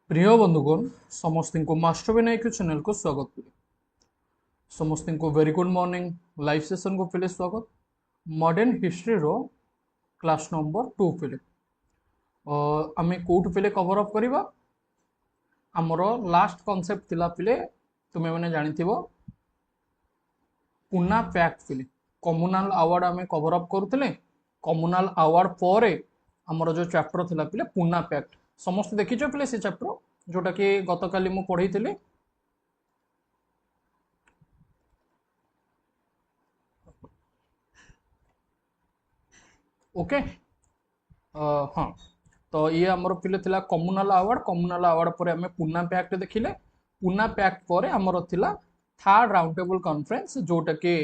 प्रिय बंधुगण समस्त को मास्टर विनायक चैनल को स्वागत करें। समस्त को very good morning. Live session को फिले स्वागत। मॉडर्न हिस्ट्री रो क्लास नंबर 2 फिले आम कौट फिले कवर अप करवा आमर लास्ट कॉन्सेप्ट थिला फिले तुम्हें मैंने जानी पुना पैक्ट फिले कम्युनाल अवार्ड आम कवर अप करुले। कम्युनाल अवार्ड पर आमर जो चैप्टर थिला फिले पुना पैक्ट समस्त देखीच फिले से चैप्टर जोटा कि गतकाली मु पढ़ी थी। ओके हाँ तो ये आमर फिले थिला कम्युनाल अवार्ड पर आम पुना पैक्ट देखिले। पुना पैक्ट पर आमर थिला थर्ड राउंड टेबल कॉन्फ्रेंस जोटा कि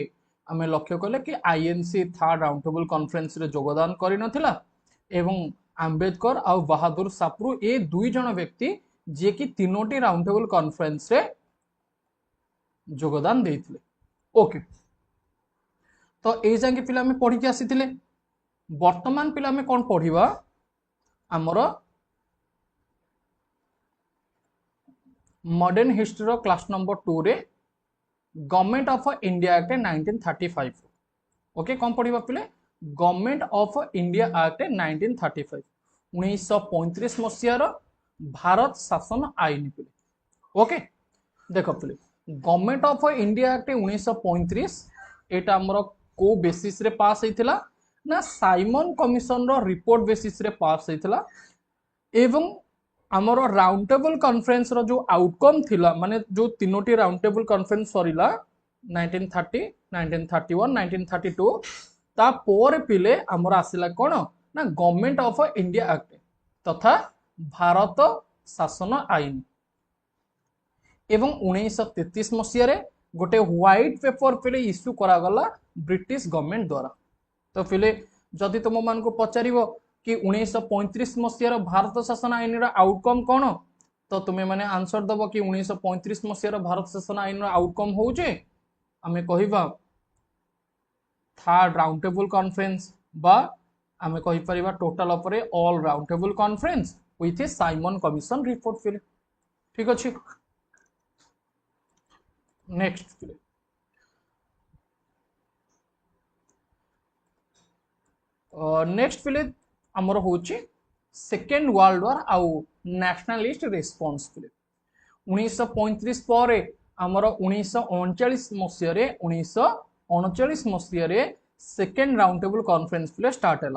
आम लक्ष्य कले कि INC third round table conference रे योगदान करिनथिला एवं आंबेडकर आउ बहादुर सापरू ए दुई जन व्यक्ति जे कि तीनोटी राउंड टेबल कॉन्फ्रेंस रे योगदान देइथिले। ओके तो ए जांगे पिला में पढ़ी के आसीथिले। वर्तमान पिला में कौन पढ़िबा आमर मॉडर्न हिस्ट्री रो क्लास नंबर 2 रे government of India act 1935। Okay कौन पढ़िबा पिले गवर्नमेंट ऑफ इंडिया एक्ट 1935 1935 मसीहार भारत शासन आईन पिले। ओके देख पिले गवर्नमेंट ऑफ इंडिया एक्ट 1935 एटा हमर को बेसिस रे पास होइथिला ना साइमन कमिशन रो रिपोर्ट बेसिस रे पास होइथिला एवं आमर राउंड टेबल कॉन्फ्रेंस रो जो आउटकम थिला माने जो तीनोटी राउंड टेबल कॉन्फ्रेंस सरीला 1930 1931 1932 ता पर पिले आमर आसिला कोन ना गवर्नमेंट ऑफ इंडिया एक्ट तथा भारत शासन आईन एवं 1933 मसीह गोटे व्हाइट पेपर पिले इश्यू करागला ब्रिटिश गवर्नमेंट द्वारा। तो पिले जदि तुम मान को पचार कि 1935 मसीहार भारत शासन आईन आउटकम कौन तो तुम्हें मैंने आंसर दब कि 1935 मसीहार भारत शासन आईन आउटकम हूँ आम कह थर्ड राउंड टेबल कॉन्फ्रेंस बा आम कहीपर टोटाल उपरे all round table conference with Simon commission report फिले। ठीक अच्छे नेक्स्ट फिले नेक्स्ट फिले आमर हूँ सेकेंड वर्ल्ड वार आउ नेशनलिस्ट रेस्पॉन्स फिले 1935 पर आमर 1939 मसीह सेकेंड राउंड टेबल कॉन्फ्रेंस फिले स्टार्ट है।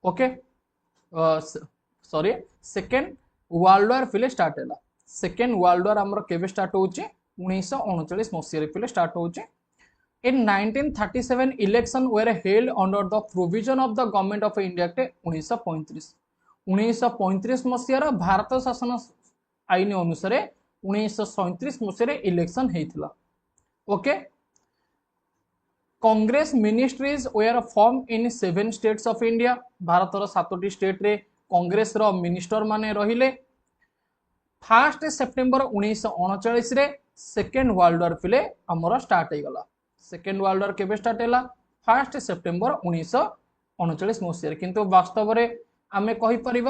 Okay sorry second world war फिले स्टार्ट है। सेकेंड वर्ल्ड वार आमर केबे स्टार्ट होउची 1939 मसीह फिले स्टार्ट होउची। In 1937 election were held under the provision of the government of India Act 1935 1935 मसीहार भारत शासन आईन अनुसार 1937 मसीह इलेक्शन हेतिला। Okay Congress ministries were form in 7 states of India भारतर 7टी स्टेट रे कांग्रेस रो मिनिस्टर माने रहिले। 1 सेप्टेम्बर 1939 रे सेकेंड वर्ल्ड वार फिले हमर स्टार्ट हो गला। सेकेंड वर्ल्ड वार केबे स्टार्ट है 1 सेप्टेम्बर 1939 मसीह किंतु वास्तव में आम कहीपर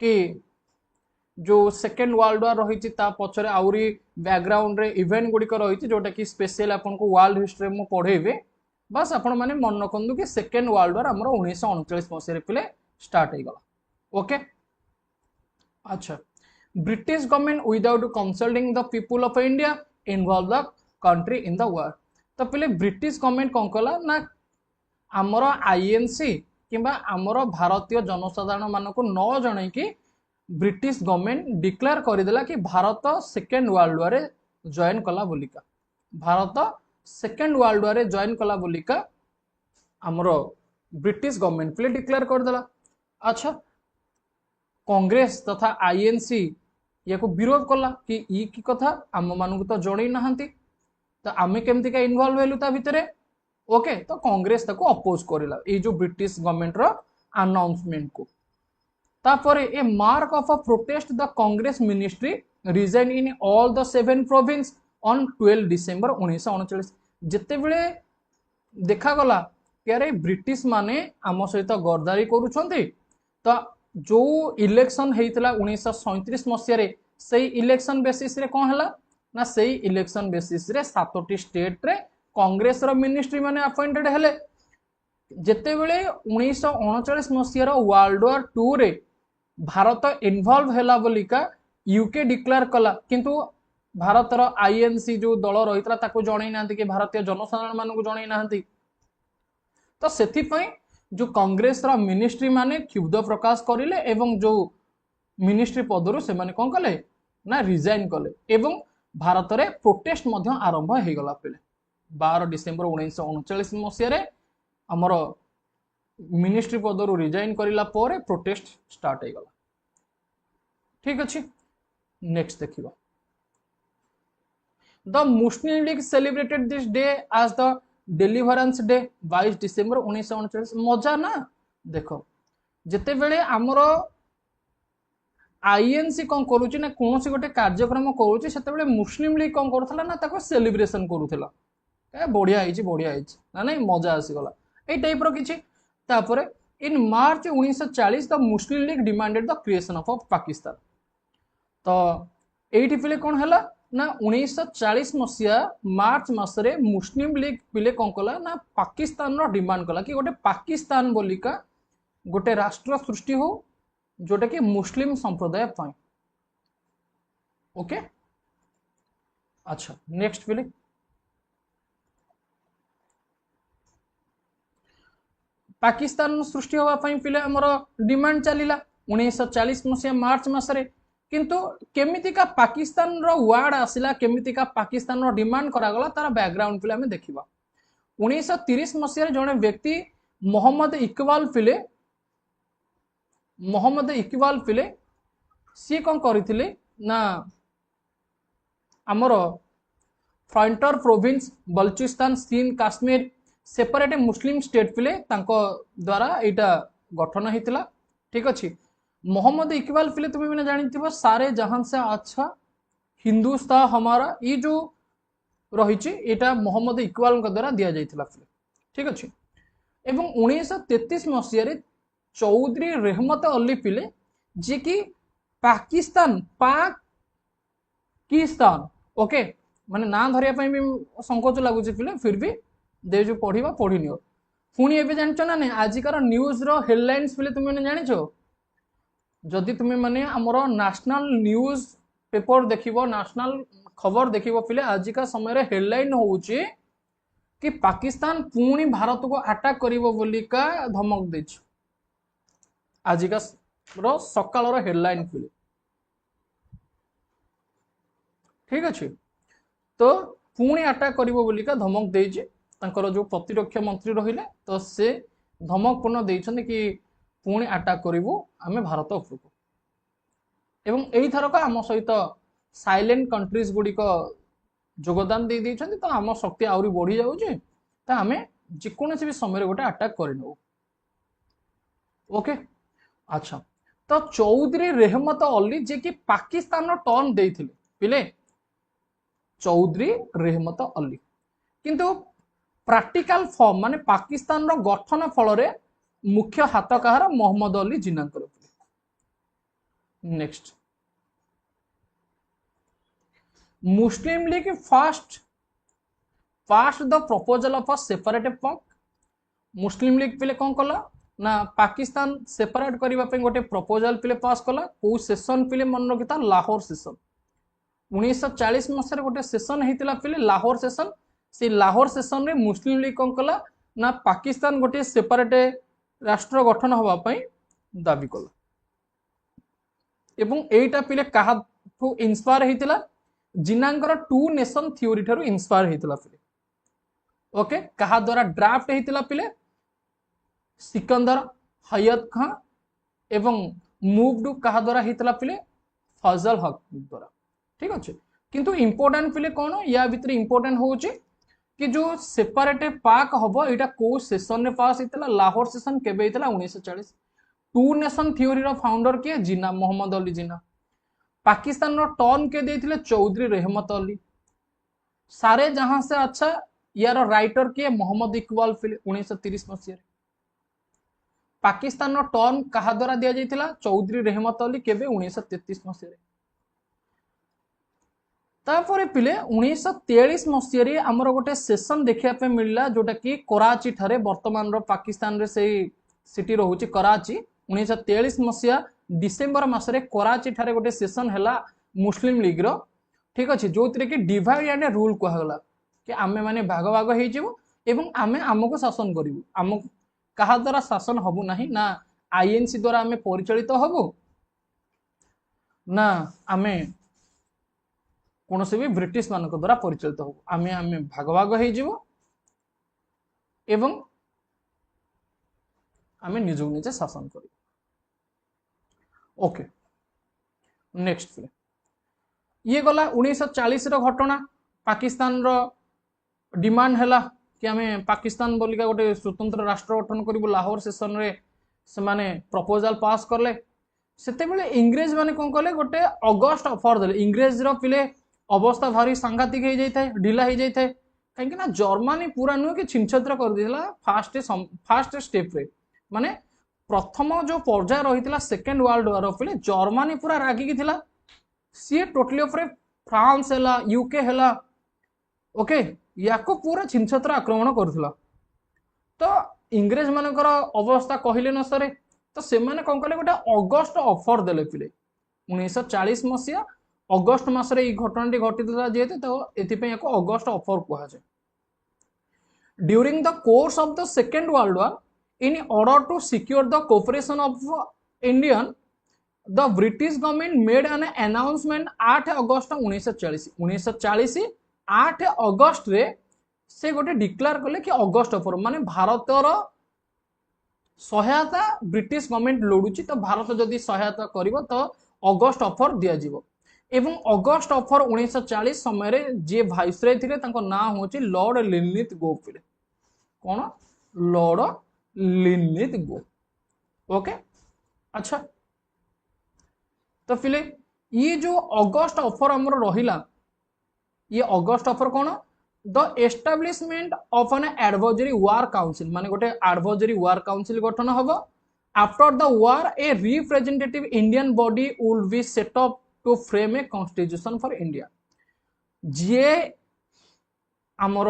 कि जो सेकेंड वर्ल्ड वार रही पचर आउरी बैकग्राउंड रे इवेंट गुड़िक रही जोटा कि स्पेशल आपन को वर्ल्ड हिस्ट्री में पढ़ेबे बस आपण मैंने मन रखु कि सेकेंड वर्ल्ड वार आमर 1939 मसीह फिले स्टार्ट हो गला। ओके अच्छा British government without consulting the people of India involve the country in the war. तो पहले ब्रिटिश गवर्नमेंट कौन कला ना आमर आईएनसी किंबा आमर भारतीय जनसाधारण मानक न जन कि ब्रिटिश गवर्नमेंट डिक्लेयर करदेला कि Bharat second world war join कला बोलिका Bharat second world war join कला बोलिका आमर ब्रिटिश गवर्नमेंट पहले डिक्लेयर करदेला। अच्छा कांग्रेस तथा आईएनसी या को विरोध कला कि ई की कथा आम मानक तो जन नहांती तो आम केमती का इनवॉल्व हेलु ता भितरे। ओके तो कांग्रेस ताको अपोज करला ए जो ब्रिटिश गवर्नमेंट रो अनाउंसमेंट को तापर a mark of a protest the Congress ministry resign in all the 7 province on 12 December 1939 जिते बेले देखा गला कि अरे ब्रिटिश माने आम सहित गरदारी करूछंती तो जो इलेक्शन होता 1937 मसीह से इलेक्शन बेसिस रे कौन है ना से इलेक्शन बेसिस रे 7टी स्टेट रे कांग्रेस रो मिनिस्ट्री माने अपॉइंटेड हेले जेतेबेले 1939 मसीह वर्ल्ड वार 2 रे भारत इन्वॉल्व हैला बोलिका यूके डिक्लेयर कला किंतु भारतर आईएनसी जो दल रही ताको जणै नांती कि भारतीय जनसाधारण मानक जणै नांती तो सेथिपई जो कांग्रेस रा मिनिस्ट्री माने क्षुब्ध प्रकाश करिले एवं जो मिनिस्ट्री पदरु से माने कोन कले ना रिजाइन कले एवं भारत रे प्रोटेस्ट मध्य आरंभ हे गला पिले 12 डिसेंबर 1939 मसीह रे हमर मिनिस्ट्री पदरु रिजाइन करिला परे प्रोटेस्ट स्टार्ट हे गला ठीक अछि नेक्स्ट देखिबा the Muslim League celebrated this day as the deliverance day 22 December 1939 मजा ना देखो जेते बेले हमर आईएनसी कौन करूची ना कौन गोटे कार्यक्रम करूची सेते बेले मुस्लिम लीग कौन करूथला ना ताको सेलिब्रेशन करूथला ए बढ़िया आइची ना नहीं मजा आसी गला ए टाइप रो किछि तापरे इन मार्च 1940 the Muslim league demanded the creation of Pakistan तो एठी पिले कौन हला ना 1940 मसीहा मार्च मासरे मुस्लिम लीग पिले कौन कला ना पाकिस्तान रो डिमांड कला कि गोटे पाकिस्तान बोलिका गोटे राष्ट्र सृष्टि हो जोटा कि मुस्लिम संप्रदाय पाई ओके अच्छा नेक्स्ट पिले पाकिस्तान सृष्टि होगा पिले हमर डिमांड चलीला 1940 मसीहा मार्च मासरे किंतु केमितिका पाकिस्तान रो वर्ड आसिला केमितिका पाकिस्तान रो डिमांड करागला तार बैकग्राउंड पिले हमें देखिबा 1930 मसीहा जने व्यक्ति मोहम्मद इकबाल पिले सी कौन करथिले ना हमर frontier province Baluchistan Sindh Kashmir separate Muslim state पिले तांको द्वारा एटा गठन हेतिला ठीक अछि मोहम्मद इकबाल पिले तुम्हें मैंने जानी सारे जहां से अच्छा हिंदुस्तान हमारा ये जो रही एटा मोहम्मद इकबाल द्वारा दि जाइथिला पिले ठीक अछि एवं 1933 मसीह रे चौधरी रहमत अली पिले जे कि पाकिस्तान ओके माने ना धरिया पई भी संकोच लागुची पिले फिर भी दे जो पढ़िबा पढ़ी नियो पुणी एबे जानचो ना नै आजिकार न्यूज रो हेडलाइंस पिले तुम मैंने जानिछो जदि तुम्हें माने हमरो नेशनल न्यूज पेपर देखिबो नेशनल खबर देखिबो पिले आजिका समय रे हेडलाइन होउची कि पाकिस्तान पुणी भारत को अटैक करिवो बोलिका धमक देछ आजिका रो सकाळ रो हेडलाइन पिले ठीक अछि तो पुणी अटैक करिवो बोलिका धमक देछि तांकर जो प्रतिरक्षा मंत्री रहिले तो से धमक पूर्ण देइछन कि पुणी अटैक करिवो आमे भारत उपरको एवं एही थरका आम सहित साइलेंट कंट्रीज गुडी को योगदान दे देइछन तो आम शक्ति आउरी बढ़ी जाउची त आमे जिकोनोसी भी समय गोटे अटैक करिनो ओके अच्छा तो चौधरी रहमत अली जे कि पाकिस्तान रो टर्न देइथिले पिले चौधरी रहमत अली किंतु प्रैक्टिकल फॉर्म माने पाकिस्तान रो गठन फल रे मुख्य हाथ कहार मोहम्मद अली जिन्ना कर next Muslim league first the proposal of a separate पाक मुस्लिम लीग पिले कौन कला ना पाकिस्तान सेपरेट करबा पे गोटे प्रपोजल पिले पास कला को सेशन पिले मन रखिता लाहौर सेशन 1940 मसरे गोटे सेशन हेतिला पिले लाहौर सेशन से लाहौर सेशन रे मुस्लिम लीग कौन कला ना पाकिस्तान गोटे सेपरेट राष्ट्र गठन होबा पई दाबी कला एवं एटा पिले कहा इंस्पायर हेतिला जिन्नांकर टू नेशन थ्योरी ठारू इंस्पायर हेतिला पिले ओके कहा द्वारा ड्राफ्ट हेतिला पिले सिकंदर हयत खां एवं मूव्ड कहा द्वारा हेतिला पिले फजल हक द्वारा ठीक अच्छे किंतु इंपोर्टेंट पिले कौन या भीतर इंपोर्टेंट होउची कि जो सेपरेट पाक हबो एटा को सेशन रे पास हेतिला लाहौर सेशन केबे हेतिला 1940 टू नेशन थ्योरी रो फाउंडर के जिन्ना मोहम्मद अली जिन्ना पाकिस्तान रो टर्न के देथिले चौधरी रहमत अली सारे जहां से अच्छा यार राइटर के मोहम्मद इकबाल फिले 1930 मसीह पाकिस्तान टर्म कहा द्वारा दिया जाइथिला चौधरी रहमत अली केबे 1933 मसीह रे तापर पिले 1943 मसीह आमर गोटे सेशन देखा मिलला जोटा कि कराची ठारे वर्तमान पाकिस्तान रे से सिटी रोचे कराची 1943 मसीहा डिसेम्बर मसरे कराची ठारे गोटे सेशन है मुस्लिम लीग रो ठीक अच्छे जो कि डिवाइड एंड रूल कहगला कि आमे माने भाग भाग हो आमे आमको शासन करूँ आम क्या द्वारा शासन हबु नहीं ना आईएनसी द्वारा आमे परिचालित हबु ना आमे कौन से भी ब्रिटिश मान द्वारा परिचालित हबु आमे आमे भाग भाग हो आमे निजक निजे शासन करूँ ओके नेक्स्ट ये गला 1940 घटना पाकिस्तान रो डिमांड है कि आमे पाकिस्तान बोलिका गोटे स्वतंत्र राष्ट्र गठन करूँ लाहौर सेशन रे से माने प्रपोजाल पास करले सेते बेले इंग्रेज माने कोन कले गोटे अगस्त ऑफर देले इंग्रेज रो पिले अवस्था भारी सांघातिक हो जाए ढिला हो जाए कहीं ना जर्मनी पूरा नुह कि छिनछत्र कर दिला फास्ट स्टेप रे माने प्रथम जो पर्याय रही सेकेंड वर्ल्ड वार पिले जर्मनी पूरा रागिकी थिला सी टोटली उपरे फ्रांस है यूके है ओके या पूरा छिनछत्र आक्रमण करुला तो इंग्रेज मानकर अवस्था कहले न सरे तो से माने कौन कले गोटे अगस्त ऑफर देले पिले 1940 मसीहा अगस्त मासरे घटनाटी घटी जेहेतु तो एथिपई एक अगस्त ऑफर कहा जाए during the course of the second world war in order to secure the cooperation of Indian the British government made an announcement 8 अगस्त 1940 8 अगस्त रे से गोटे डिक्लेयर कले कि अगस्त ऑफर माने भारतर सहायता ब्रिटिश गवर्नमेंट लोडुची तो भारत जदि सहायता करिवो तो अगस्त ऑफर दिया जिवो एवं अगस्त ऑफर 1940 समय जे वाइसरॉय थिले तांको नाम होची लॉर्ड लिनलिथ गोपिले कोन लॉर्ड लिनलिथ गो ओके अच्छा तो फिले ये जो अगस्त ऑफर हमर रहिला ये अगस्त ऑफर कौन the establishment of an advisory war council माने गोटे एडवाइजरी वार काउंसिल गठन हबो after the war a representative Indian body would be set up to frame a constitution for India जे हमर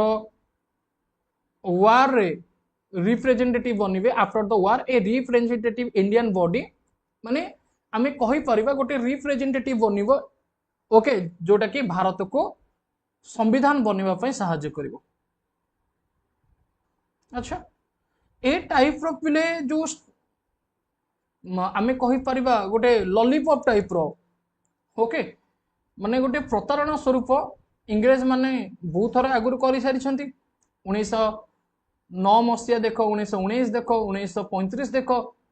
वार रे रिप्रेजेंटेटिव बनिबे after the war a representative Indian body माने आमे कहि परिबा गोटे रिप्रेजेंटेटिव बनिबो ओके जोटा कि भारत को संविधान बनवा पई सहायता करिवो अच्छा ए टाइप रो पिले जो आमे कहि परिबा गोटे लॉलीपॉप टाइप रो ओके माने गोटे प्रतारणा स्वरूप इंग्रेज माने बहुत थर आगुर करि सारिछंती 1909 मसीहा देख 1919 देख 1935 देख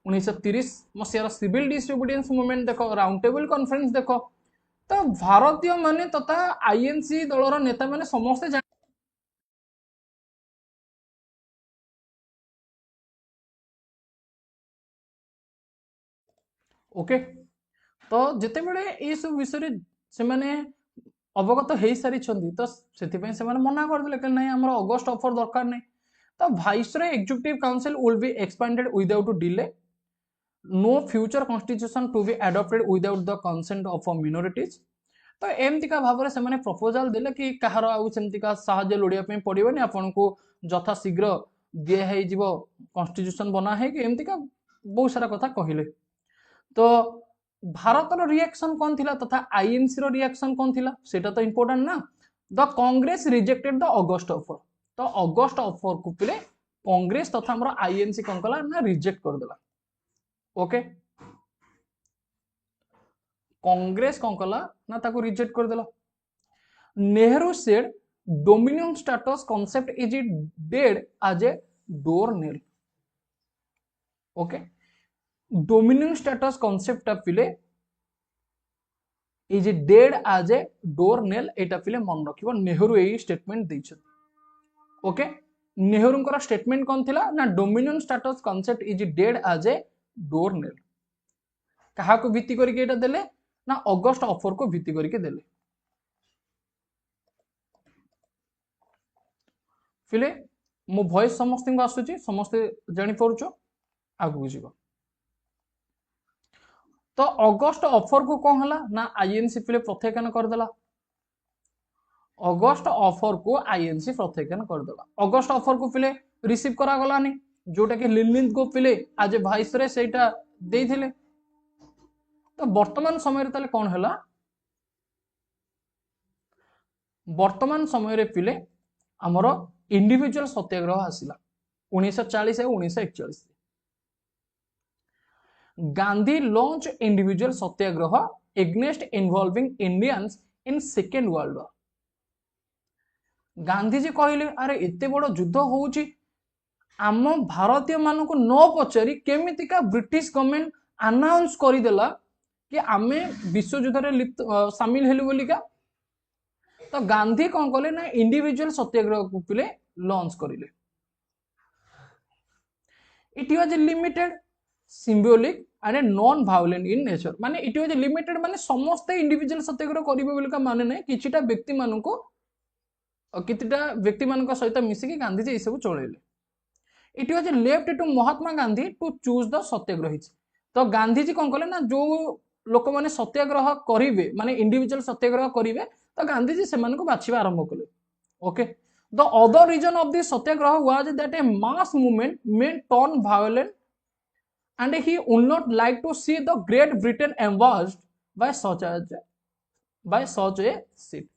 1930 मसीहार सिविल डिसोबिडियंस मूवमेंट देख राउंड टेबल कॉन्फ्रेंस देख तो भारतीय माने तथा आईएनसी दलर नेता माने समस्त ओके तो जिते बड़े ये सब विषय से माने अवगत हो सारी तो से मना करदे कि नहीं आम अगस्त ऑफर दरकार नहीं तो viceroy executive council will be expanded without delay no future constitution to be adopted without the consent of minorities तो एमतीका भाव से प्रपोजाल देले कि कहार आमतीका साहाଯ୍य लोड़िया पड़ोनी आपन को यथा शीघ्र दिहे कॉन्स्टिट्यूशन बना है कि एमतीका बहुत सारा कथा कहले तो भारतर रिएक्शन कौन थिला तथा आईएनसी रो रिएक्शन कौन थिला सेटा तो इंपोर्टेंट ना the Congress rejected the August offer तो अगस्त ऑफर को पिले कांग्रेस तथा हमर आईएनसी कौन कला ना रिजेक्ट कर देला ओके कांग्रेस कौन कला ना ताको रिजेक्ट कर देला Nehru said dominion status concept is dead as a doornail okay dominion status concept पिले is dead as a doornail एटा पिले मन रखिबो नेहरू एई स्टेटमेंट दैछ ओके नेहरू स्टेटमेंट कौन थिला ना dominion status concept is dead as a doornail कहा को भित्ति करके एटा देले ना अगस्त ऑफर को भित्ति करके देले फिले मो वॉइस समस्त को आसुची समस्त जानि पड़ुचो आगु जीव तो अगस्त ऑफर को कौन हला ना आईएनसी फिले प्रत्याख्यान करदेला अगस्त ऑफर को आईएनसी प्रत्याख्यान करदेला अगस्त ऑफर को फिले रिसीव करा गलानी जोटा कि लिलिंद को फिले आज भाइस रे सेटा देइथिले तो वर्तमान समय रे ताले कौन हला वर्तमान समय रे पिले आमर इंडिविजुअल सत्याग्रह आसिला 1940 और 1941 Gandhi launch individual satyagraha against involving Indians in second world war Gandhi ji कहले अरे एते बड़ युद्ध होउची आम भारतीय मान को न पचारि केमितिका ब्रिटिश गवर्नमेंट अनाउंस करदेला कि आमे विश्व युद्ध रे लिप्त शामिल हेलु बोलिका तो गांधी कौन कले ना इंडिविजुअल सत्याग्रह को पिले लॉन्च करिले it was limited symbolic and non violent in nature माने इट वाज लिमिटेड माने समस्त इंडिविजुअल सत्याग्रह करिवे बोलिका माने नै किछिटा व्यक्ति मान को किछिटा व्यक्ति मान को सहित मिसिकी गांधी जी सब चलेले it was left to Mahatma Gandhi to choose the satyagrahi तो गांधी जी कौन कले ना जो लोक माने सत्याग्रह करिवे माने इंडिविजुअल सत्याग्रह करिवे तो गांधी जी सेमान को बाछिबा आरंभ कले okay the other reason of this satyagraha was that a mass movement may turn violent and he would not like to see the Great Britain embarrassed by such a seat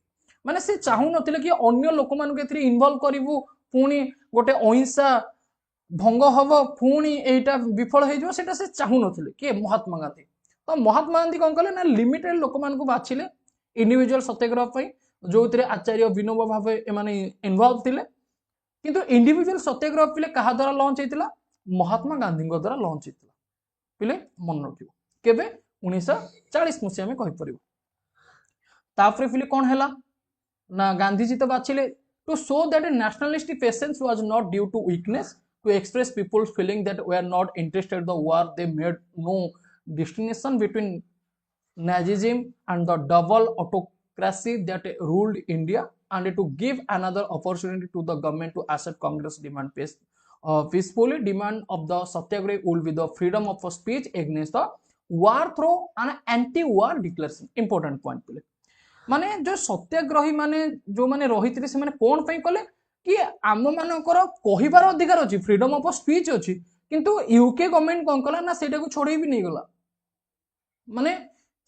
माने से चाहू नथिले कि अन्य लोक मान के इन्वॉल्व करिवु पुणी गोटे अहिंसा भंग हब पुणी एटा विफल हो जाओ सेटा से चाहू नथिले कि महात्मा गांधी तो महात्मा गांधी कौन कले ना लिमिटेड लोक मान को बाछिले इंडिविजुअल सत्याग्रह पई जो आचार्य विनोबा भावे एमाने इन्वॉल्व थिले किंतु इंडिविजुअल सत्याग्रह पिले कहा द्वारा लॉन्च हेतिला महात्मा गांधी द्वारा लॉन्च हेतिला पिले मन रखिबो केबे 1940 मसिया में कहि परिबो ताफरे पिले कोन हैला ना गांधी जी तो बाछिले to show that nationalistic patience was not due to weakness to express people's feeling that we are not interested the war they made no distinction between Nazism and the double autocracy that ruled India and to give another opportunity to the government to accept Congress demand peacefully demand of the satyagrahi will be the freedom of speech against the war through an anti-war declaration important point पले माने जो सत्याग्रही माने जो माने रहितले से माने कोन पई कले कि आम मानकर कहिबार अधिकार अछि फ्रीडम ऑफ स्पीच अछि किंतु यूके गवर्नमेंट कोन कला ना सेटा को छोड़े भी नहीं गला माने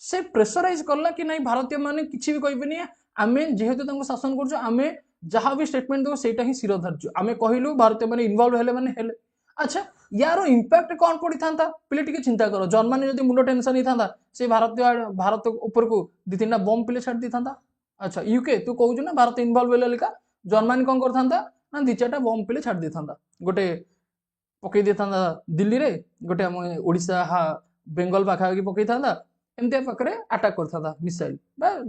से प्रेशराइज करला कि नहीं भारतीय माने किछि भी कहबेनी आमे जेहेतु तंको शासन करछु आमे जहां भी स्टेटमेंट दो सेटा ही शिरोधार्य आमे कहिलु भारतीय माने इन्वॉल्व हेले माने हेले अच्छा यारो इंपैक्ट कोन पड़ी थांता पिले टिके चिंता करो जर्मनी जदी मुंडो टेंशन ही थांता से भारत ऊपर को दि तीनटा बम पिले छाड़ दी थांता अच्छा यूके तू कहू ना भारत इन्वॉल्व हेले लिका जर्मनी कोन कर थांता ना दि चारटा बम पिले छाड़ दी थांता गोटे पकई दे थांता दिल्ली रे गोटे हम ओडिसा बेंगल पाखा की पकई थांता एमती पाखे अटैक करता मिसाइल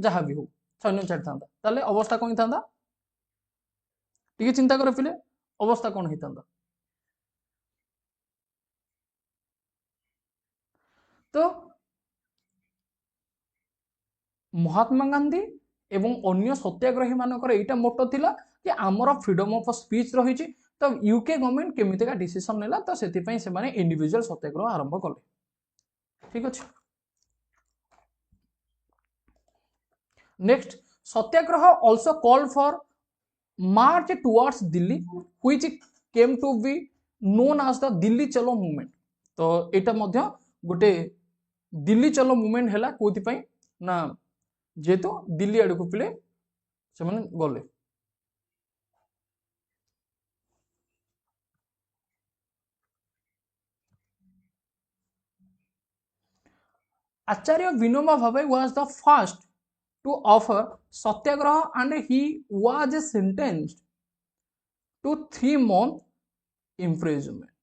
जहाँ भी हो सैन्य छाड़ी था ताले अवस्था कौन था टी चिंता कर फिले अवस्था कौन होता तो महात्मा गांधी एवं अन्य सत्याग्रही मानकर एटा मोटो थिला कि आमर फ्रीडम ऑफ स्पीच रही तो यूके गवर्नमेंट केमितिका डिसीजन नेला तो सेति पई से माने इंडिविजुअल सत्याग्रह आरंभ कले ठीक अछि Next, Satyagraha also called for march towards Delhi, which came to be known as the Delhi Chalo movement. तो एटा मध्य गोटे दिल्ली चलो मूवमेंट हैला कोथि पई ना जेतो दिल्ली आडको पिले से माने गले आचार्य Vinoba Bhave was the first to offer satyagraha and he was sentenced to 3 month imprisonment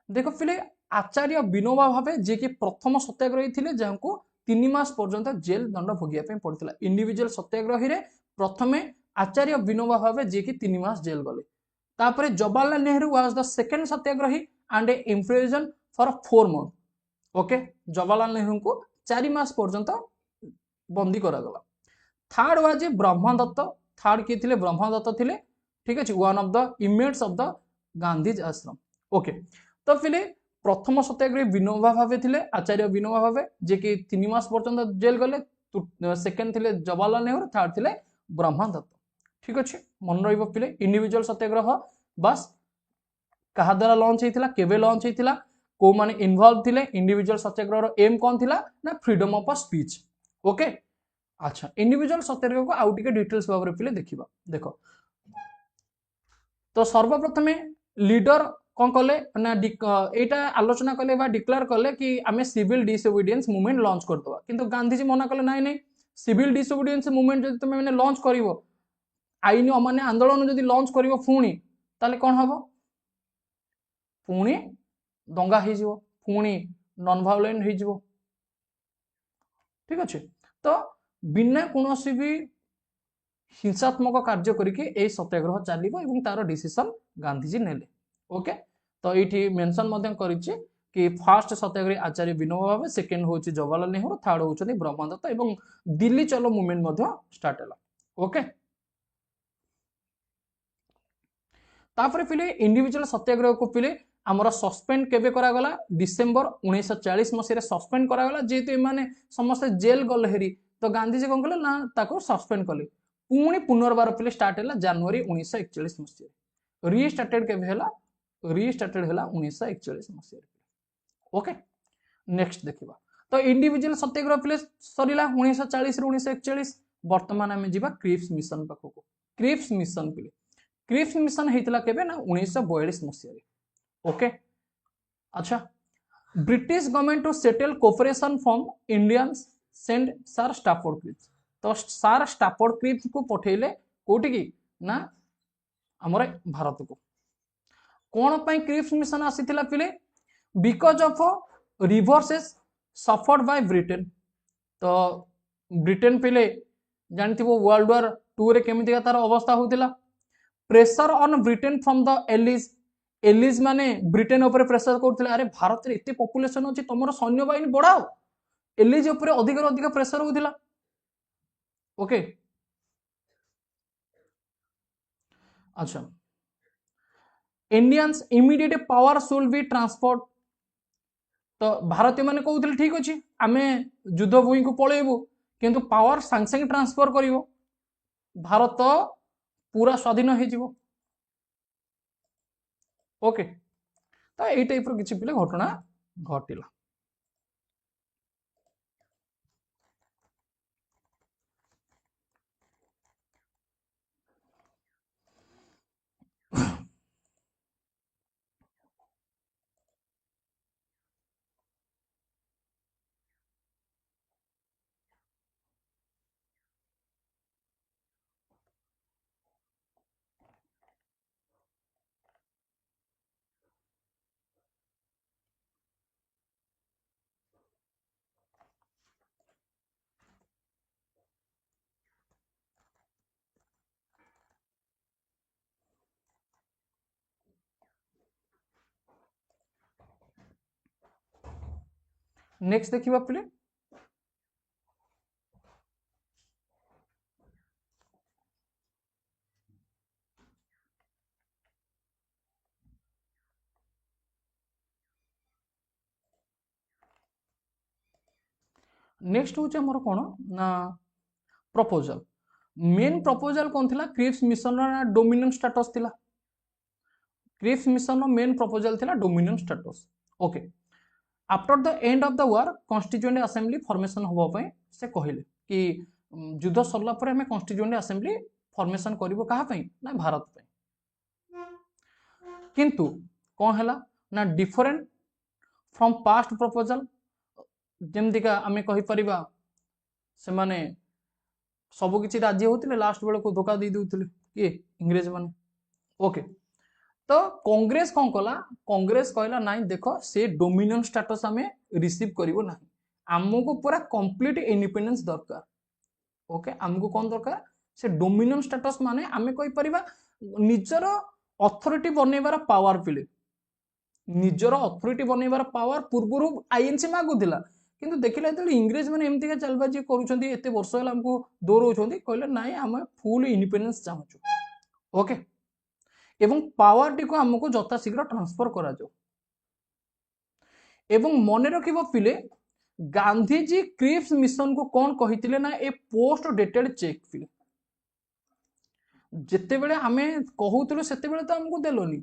देखो फिले आचार्य विनोबा भावे जे कि प्रथम सत्याग्रही थिले जहांको 3 मास पर्यंत जेल दंड भोगिया पे पड़थिला इंडिविजुअल सत्याग्रही रे प्रथमे आचार्य विनोबा भावे जे कि 3 मास जेल गले तापरे Jawaharlal Nehru was the second satyagrahi and imprison for 4 month okay Jawaharlal Nehru को 4 मास पर्यंत बंदी करा गला थर्ड वाज ब्रह्मदत्त थर्ड किए थे ब्रह्मदत्त थे ठीक अच्छे one of the inmates of the Gandhi Ashram okay तो फिले प्रथम सत्याग्रही विनोबा भावे थिले आचार्य विनोबा भावे जे कि 3 मास पर्यंत जेल गले सेकेंड थिले जवाहरलाल नेहरू थर्ड थिले ब्रह्मदत्त ठीक अच्छे मन रहिबो फिले इंडिविजुअल सत्याग्रह बस कहा द्वारा लॉन्च होता केवे लॉन्च होता को माने इन्वॉल्व थिले इंडिविजुअल सत्याग्रह एम कौन थिला ना फ्रीडम ऑफ स्पीच ओके अच्छा इंडिविजुअल सत्याग्रह को आउ टिके डिटेल्स भाव फिले देखिबा देखो तो सर्वप्रथमे लीडर कौन कले ना एटा आलोचना कले बा डिक्लेयर कले कि आमे सिविल डिसोबिडियंस मूवमेंट लॉन्च करदवा किंतु गांधीजी मना कले नाइ नाइ सिविल डिसोबिडियंस मूवमेंट जदि तुमे माने लॉन्च करिवो आईन अमान्य आंदोलन जदि लॉन्च करिवो पुणी ताले कोन हबो पुणी दंगा हो जिवो पुणी नॉन वायलेंट हो जिवो ठीक अच्छे तो बिना कोनोसी भी हिंसात्मक कार्य करके ए सत्याग्रह चलिबो एवं तार डिसीजन गांधीजी नेले ओके तो ये मेंशन मध्यम करिछि कि फर्स्ट सत्याग्रही आचार्य विनोबा भावे सेकेंड होछि जवाहरलाल नेहरू थर्ड होछथि ब्रह्मदत्त एवं दिल्ली चलो मूवमेंट मध्य स्टार्ट हला ओके तापर फिले इंडिविजुअल सत्याग्रह को फिले आमर सस्पेंड केबे करा गला डिसेंबर 1940 मसीह सस्पेंड करा गला जेतु माने समस्त जेल गले हेरी तो गांधीजी कोन कले ना ताको सस्पेंड कले पुणी पुनर्बार फिले स्टार्ट हला जनवरी 1941 मसीह रीस्टार्टेड केबे हला रीस्टार्टेड हला 1941 मसीह ओके नेक्स्ट देखिबा तो इंडिविजुअल सत्याग्रह फिले सरिला 1940 रे 1941 वर्तमान आमे जिबा क्रिप्स मिशन पाखो क्रिप्स मिशन फिले क्रिप्स मिशन हेतला केबे ना 1942 मसीह ओके अच्छा British government to settle cooperation from Indians send Sir Stafford Cripps तो सर स्टाफोर्ड क्रिप्स को पठेले कोठी की ना हमर भारत को कोन पई क्रिप्स मिशन आसीथिला फिले because of reverses suffered by Britain तो ब्रिटेन फिले जानथिबो वर्ल्ड वॉर 2 रे केमितिका तार अवस्था होतिला pressure on Britain from the allies allies माने ब्रिटेन ऊपर प्रेशर करथिले अरे भारत रे एते पॉपुलेशन अछि तमरो सैन्य बाहिनी बढ़ाओ एलिज ऊपर अधिक अधिक प्रेशर होतिला ओके अच्छा Indians immediate power should be transport तो भारतीय माने कहउथिले ठीक अछि आमे युद्ध भूमि को पळेबो किंतु पावर संग संग ट्रांसफर करिवो भारत पूरा स्वाधीन हो जिवो ओके तो यही टाइप रो किछि पिले घटना घटिला नेक्स्ट देखिबा पिले नेक्स्ट होचे हमर कोन ना प्रपोजल मेन प्रपोजल कौन थिला क्रिप्स मिशन रा डोमिनेंट स्टेटस थिला क्रिप्स मिशन रो मेन प्रपोजल थिला dominant status okay after the end of the war constituent assembly formation होबो पय से कहिले कि युद्ध सरला पर हमें कॉन्स्टिट्यूएंट असेंबली फॉर्मेशन करिवो कहा पय ना भारत पय किंतु कोन हला ना डिफरेंट फ्रॉम पास्ट प्रपोजल जेमदिका आमे कहि परिबा से माने सब किसी राजी होते लास्ट बेल को धोखा दे दूसरे किए इंग्रेज माने ओके तो कांग्रेस कौन कला कांग्रेस कहला नाइ देख से डोमिनेंट स्टेटस आमे रिसीव करिवो ना आमको पूरा कंप्लीट इंडिपेंडेंस दरकार ओके आमको कौन दरकार से डोमिनेंट स्टेटस माने आमे कहि परिबा निजर अथॉरिटी बनैबार पावर पिले निजर अथॉरिटी बनैबार पावर पूर्वरु आईएनसी मागुथिला किंतु देखिला तो इंग्रेज माने एमती का चलबाजी करूछंती एते वर्ष होला हमको दौरौछंती कहले नाइ हम फुल इंडिपेंडेंस चाहूछु ओके एवं पावर टी को हमको यथाशीघ्र ट्रांसफर करा जाओ। एवं मन रखिबो पिले गांधीजी क्रिप्स मिशन को कौन कहिथिले ना ए पोस्ट डेटेड चेक पिले जिते बेले हमें कहूथिलु सेते बेले तो हमको देलोनी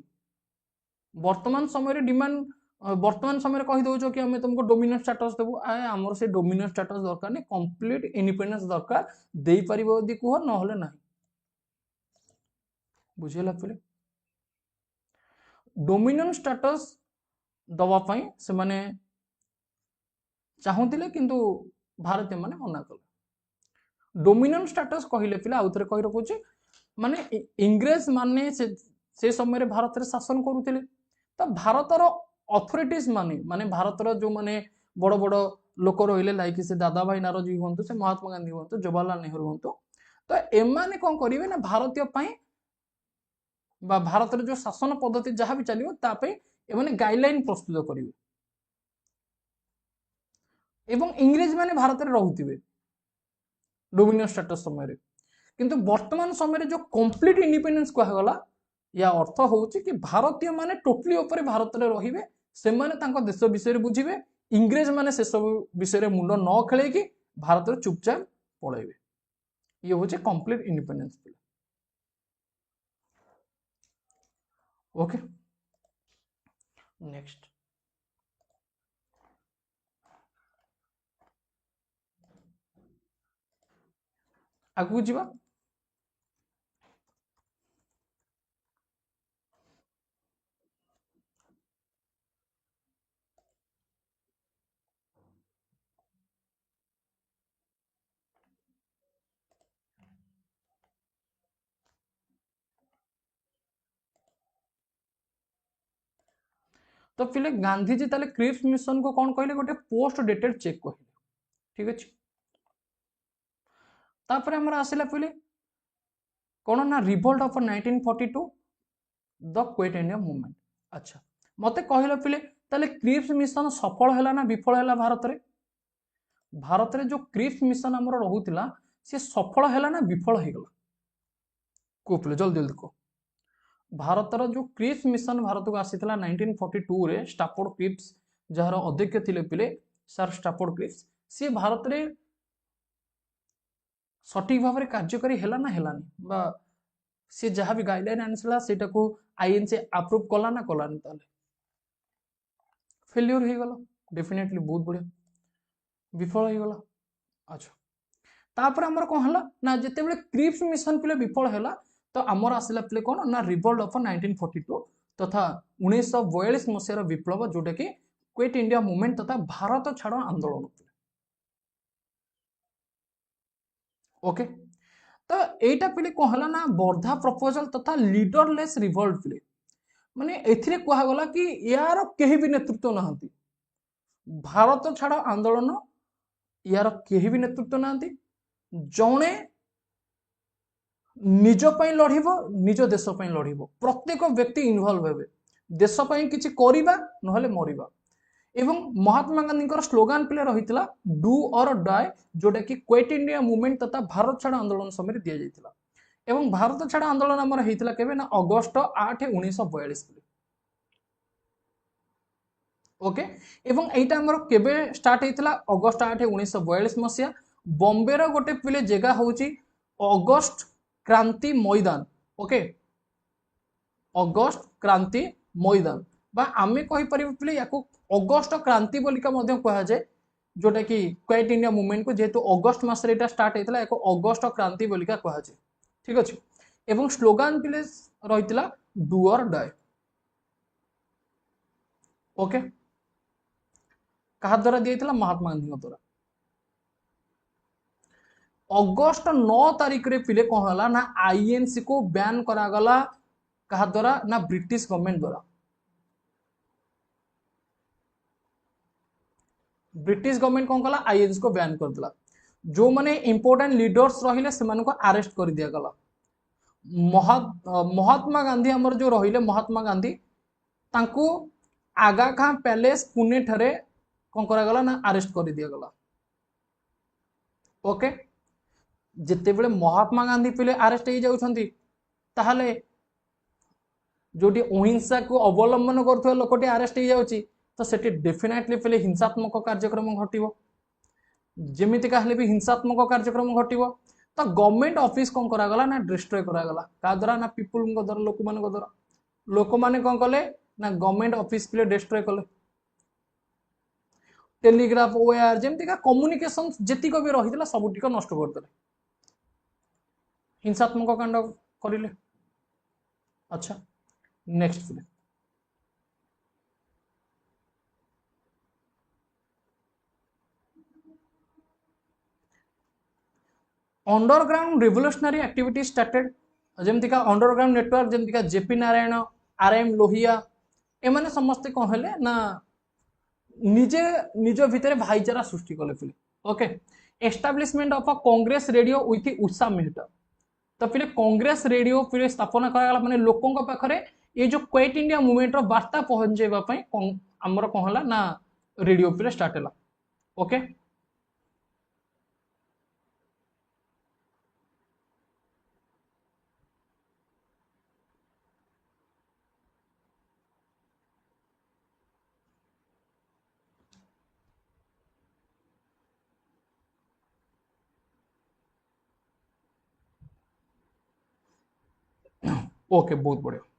वर्तमान समय डिमांड वर्तमान समय कही दउछो कि हमें तुमको डोमिनेंट स्टेटस देबो आए हमर से डोमिनेंट स्टेटस दरकार नहीं कंप्लीट इंडिपेंडेंस दरकार देई परिबो यदि कुह न होले नाही बुझेला पिले डोमिनेंट स्टेटस दवा पई से माने चाहूतिले किंतु भारतीय माने मना कले डोमिनेंट स्टेटस कहिले पिला आउथरे कहि रखुची माने इंग्रेज माने से समय रे भारत रे शासन करूतिले तो भारतर अथॉरिटीज माने माने भारतर जो माने बड़ बड़ लोक रहिले लाइक से दादा भाई नारोजी हुंतु से महात्मा गांधी हुंतु जवाहरलाल नेहरू हुंतु तो एमाने कोन करिवे ना भारतीय पई बा भारत जो शासन पद्धति जहाँ भी चलियो ता पे एमाने गाइडलाइन प्रस्तुत करिवे एवं इंग्रेज माने भारत रे रहुतिबे डोमिनेंट स्टेटस समय रे किंतु वर्तमान समय रे जो कंप्लीट इंडिपेंडेंस कहा गला या अर्थ होउची कि भारतीय माने टोटली ऊपर भारत रे रहिबे से माने तांको देश विषय रे बुझिबे इंग्रेज माने से सब विषय रे मुंड न खेले कि भारत रे चुपचाप पळेबे ये होचे कंप्लीट इंडिपेंडेंस ओके नेक्स्ट आगु जीवा तो फिले गांधी जी ताले क्रिप्स मिशन को कौन कहले गोटे पोस्ट डेटेड चेक कहले ठीक अछि तापर हमरा आसिला फिले कौन ना revolt of 1942 the quit India movement अच्छा मते कहले फिले ताले क्रिप्स मिशन सफल हैला ना विफल हैला भारत रे जो क्रिप्स मिशन हमर रहुतिला से सफल हैला ना विफल हे गला को फिले जल्दी जल्दी को भारतर जो क्रिप्स मिशन भारत को आसीथिला 1942 रे स्टाफोर्ड क्रिप्स जहार अध्यक्ष थिले पिले सर स्टाफोर्ड क्रिप्स से भारत रे सठिक भाव में कार्यकारी हैला ना हैलानी बा से जहाँ भी गाइडलाइन आनिसला सेटा को आईएनसी अप्रूव कला ना कलानी ताले फेल्योर हो गला डेफिनेटली बहुत बढ़िया विफल हो गला अच्छा तापर हमर कोन हला ना जते बेले क्रिप्स मिशन पिले विफल हैला तो आमर आसिला पिले कोन ना रिवोल्ट ऑफ 1942 तथा 1942 मसियार विप्लव जोटा कि क्विट इंडिया मूवमेंट तथा भारत छाड़ आंदोलन ओके तो एटा पिले कोन हला ना वर्धा प्रपोजल तथा लीडरलेस रिवोल्ट पिले माने एथिरे कहा गला कि यार केही भी नेतृत्व नहंती भारत छाड़ आंदोलन यार केही भी नेतृत्व नहंती जणे निज पई लढिबो निज देश पई लढिबो प्रत्येक व्यक्ति इन्वॉल्व हेबे देश पई किछि करिबा नहले मरिबा एवं महात्मा गांधी स्लोगान पिले रहितला डू और डाई जोटा कि क्विट इंडिया मूवमेंट तथा भारत छाड़ आंदोलन समय दिया जाइतिला एवं भारत छाड़ आंदोलन हमर हेतिला केबे ना अगस्त 8 1942 ओके एवं एटा हमर केबे स्टार्ट हेतिला अगस्त 8 1942 मसिया बॉम्बे रो गोटे पिले जगह होची अगस्त क्रांति मैदान ओके अगस्त क्रांति मैदान बा आमे कहि परिबो पिले याको अगस्त क्रांति बोलिका मध्य कहा जाए जोटा कि क्विट इंडिया मूवमेंट को जेहेतु अगस्त मास रे स्टार्ट हेतिला याको अगस्त क्रांति बोलिका कहा जाए ठीक अछि एवं स्लोगान पिले रहितला डू और डाई ओके कहा द्वारा दिया महात्मा गांधी द्वारा अगस्त 9 तारीख रे पिले कौन हला ना आईएनसी को बैन करा गला कहा द्वारा ना ब्रिटिश गवर्नमेंट द्वारा ब्रिटिश गवर्नमेंट कौन कला आईएनसी को बैन कर दिला जो माने इंपोर्टेंट लीडर्स रहिले से मानको अरेस्ट कर दिया गला महात्मा गांधी हमर जो रहिले महात्मा गांधी तांको आगा खां पैलेस पुणे ठरे कौन करा गला ना अरेस्ट कर दिया गला ओके जिते बड़े महात्मा गांधी पिले अरेस्ट हो जाउछंती ताहले जोटी अहिंसा को अवलंबन कर लोकटी आरेस्ट हो जाउची तो सेठी डेफिनेटली फिले हिंसात्मक कार्यक्रम घटिबो जेमितिका हेले भी हिंसात्मक कार्यक्रम घटिबो तो गवर्नमेंट ऑफिस कौन करागला ना डिस्ट्रॉय करागला का द्वारा ना पीपुल द्वारा लोक माने कौन कले ना गवर्नमेंट ऑफिस पे डिस्ट्रॉय कले टेलीग्राफ ओआर जेमितिका कम्युनिकेशन जेतिक भी रही सबुटिक नष्ट करदे हिंसात्मक कांड करिले अच्छा next film underground revolutionary activity started जेमतिका अंडरग्राउंड नेटवर्क जेमतिका जेपी नारायण आरएम लोहिया एमाने समस्ते कौन हेले ना निजे निज भितर भाईचारा सृष्टि कले फिले okay establishment of a Congress radio with Usha Mehta तो फिर कांग्रेस रेडियो फिर स्थापना करागला माने लोकों पाखरे ये जो क्विट इंडिया मूवमेंट रो वार्ता पहुंचेबा पई हमर कौन हला ना रेडियो फिर स्टार्ट हला ओके ओके बहुत बढ़िया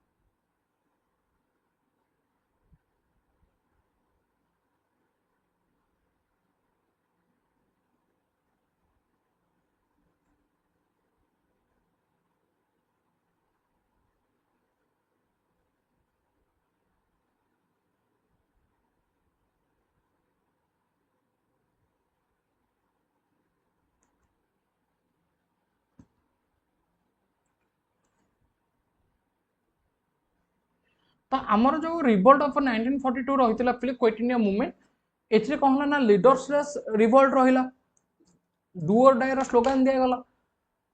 तो आमर जो रिवोल्ट ऑफ 1942 रही फिर क्विट इंडिया मूवमेंट एथरे कौन हला ना लीडर्स रिवोल्ट रहिला डू और डाई स्लोगान दिगला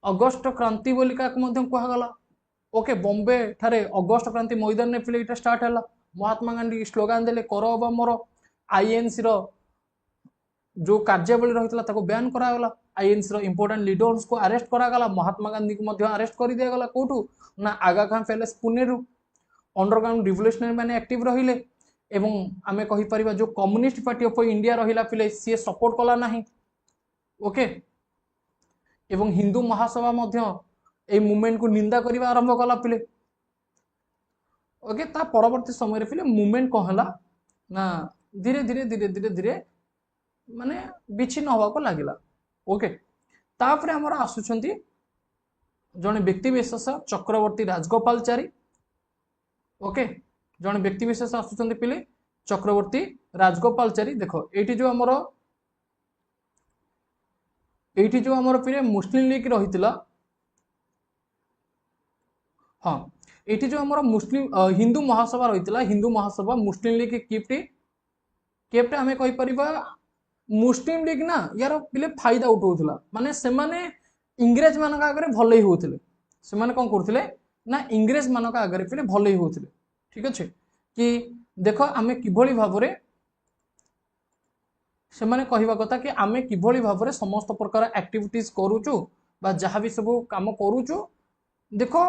अगस्ट क्रांति बोली क्या कहगला ओके बॉम्बे ठारे अगस्ट क्रांति मैदान में फिर ये स्टार्ट है महात्मा गांधी स्लोगान देले करो बा मोर आईएनसी रो जो कार्यावली रही बैन करागला आईएनसी रो इंपोर्टेंट लीडर्स को अरेस्ट करागला महात्मा गांधी को अरेस्ट कर दिगला कौटू ना आगा खान पैलेस पुणे रु अंडरग्राउंड रिवोल्यूशनरी माने एक्टिव रहिले एवं आमे कहि परिबा जो कम्युनिस्ट पार्टी ऑफ इंडिया रहिला फिले सी सपोर्ट कला नाही ओके एवं हिंदू महासभा मध्य ए मूवमेंट को निंदा करबा आरंभ कला फिले ओके ता परवर्ती समय फिले मूवमेंट कौन हला ना धीरे धीरे धीरे धीरे धीरे माने विच्छिन्न होगा को लागिला ओके तापरे हमर आसुचंती जने व्यक्ति विशेष चक्रवर्ती राजगोपालचारी ओके जने व्यक्ति विशेष आसुचंती पिले चक्रवर्ती राजगोपालचारी देखो एठी जो हमर फिरे मुस्लिम लीग रहितला हाँ एठी जो हमर मुस्लिम हिंदू महासभा रहितला हिंदू महासभा मुस्लिम लीग केप्टे हमें कहि परिबा मुस्लिम लीग ना यार पिले फायदा उठाउथला माने से माने इंग्रेज मानक आगरे भलै होउथले से माने कोन करथले ना इंग्रेज मानक आगरे पिले भलै होउथले ठीक अच्छे कि देख आमे किभली भाबरे से माने कहिबा कथा कि आमे किभली भाबरे समस्त प्रकार एक्टिविटीज करूचु बा जहाँ भी सब काम करूचु देखो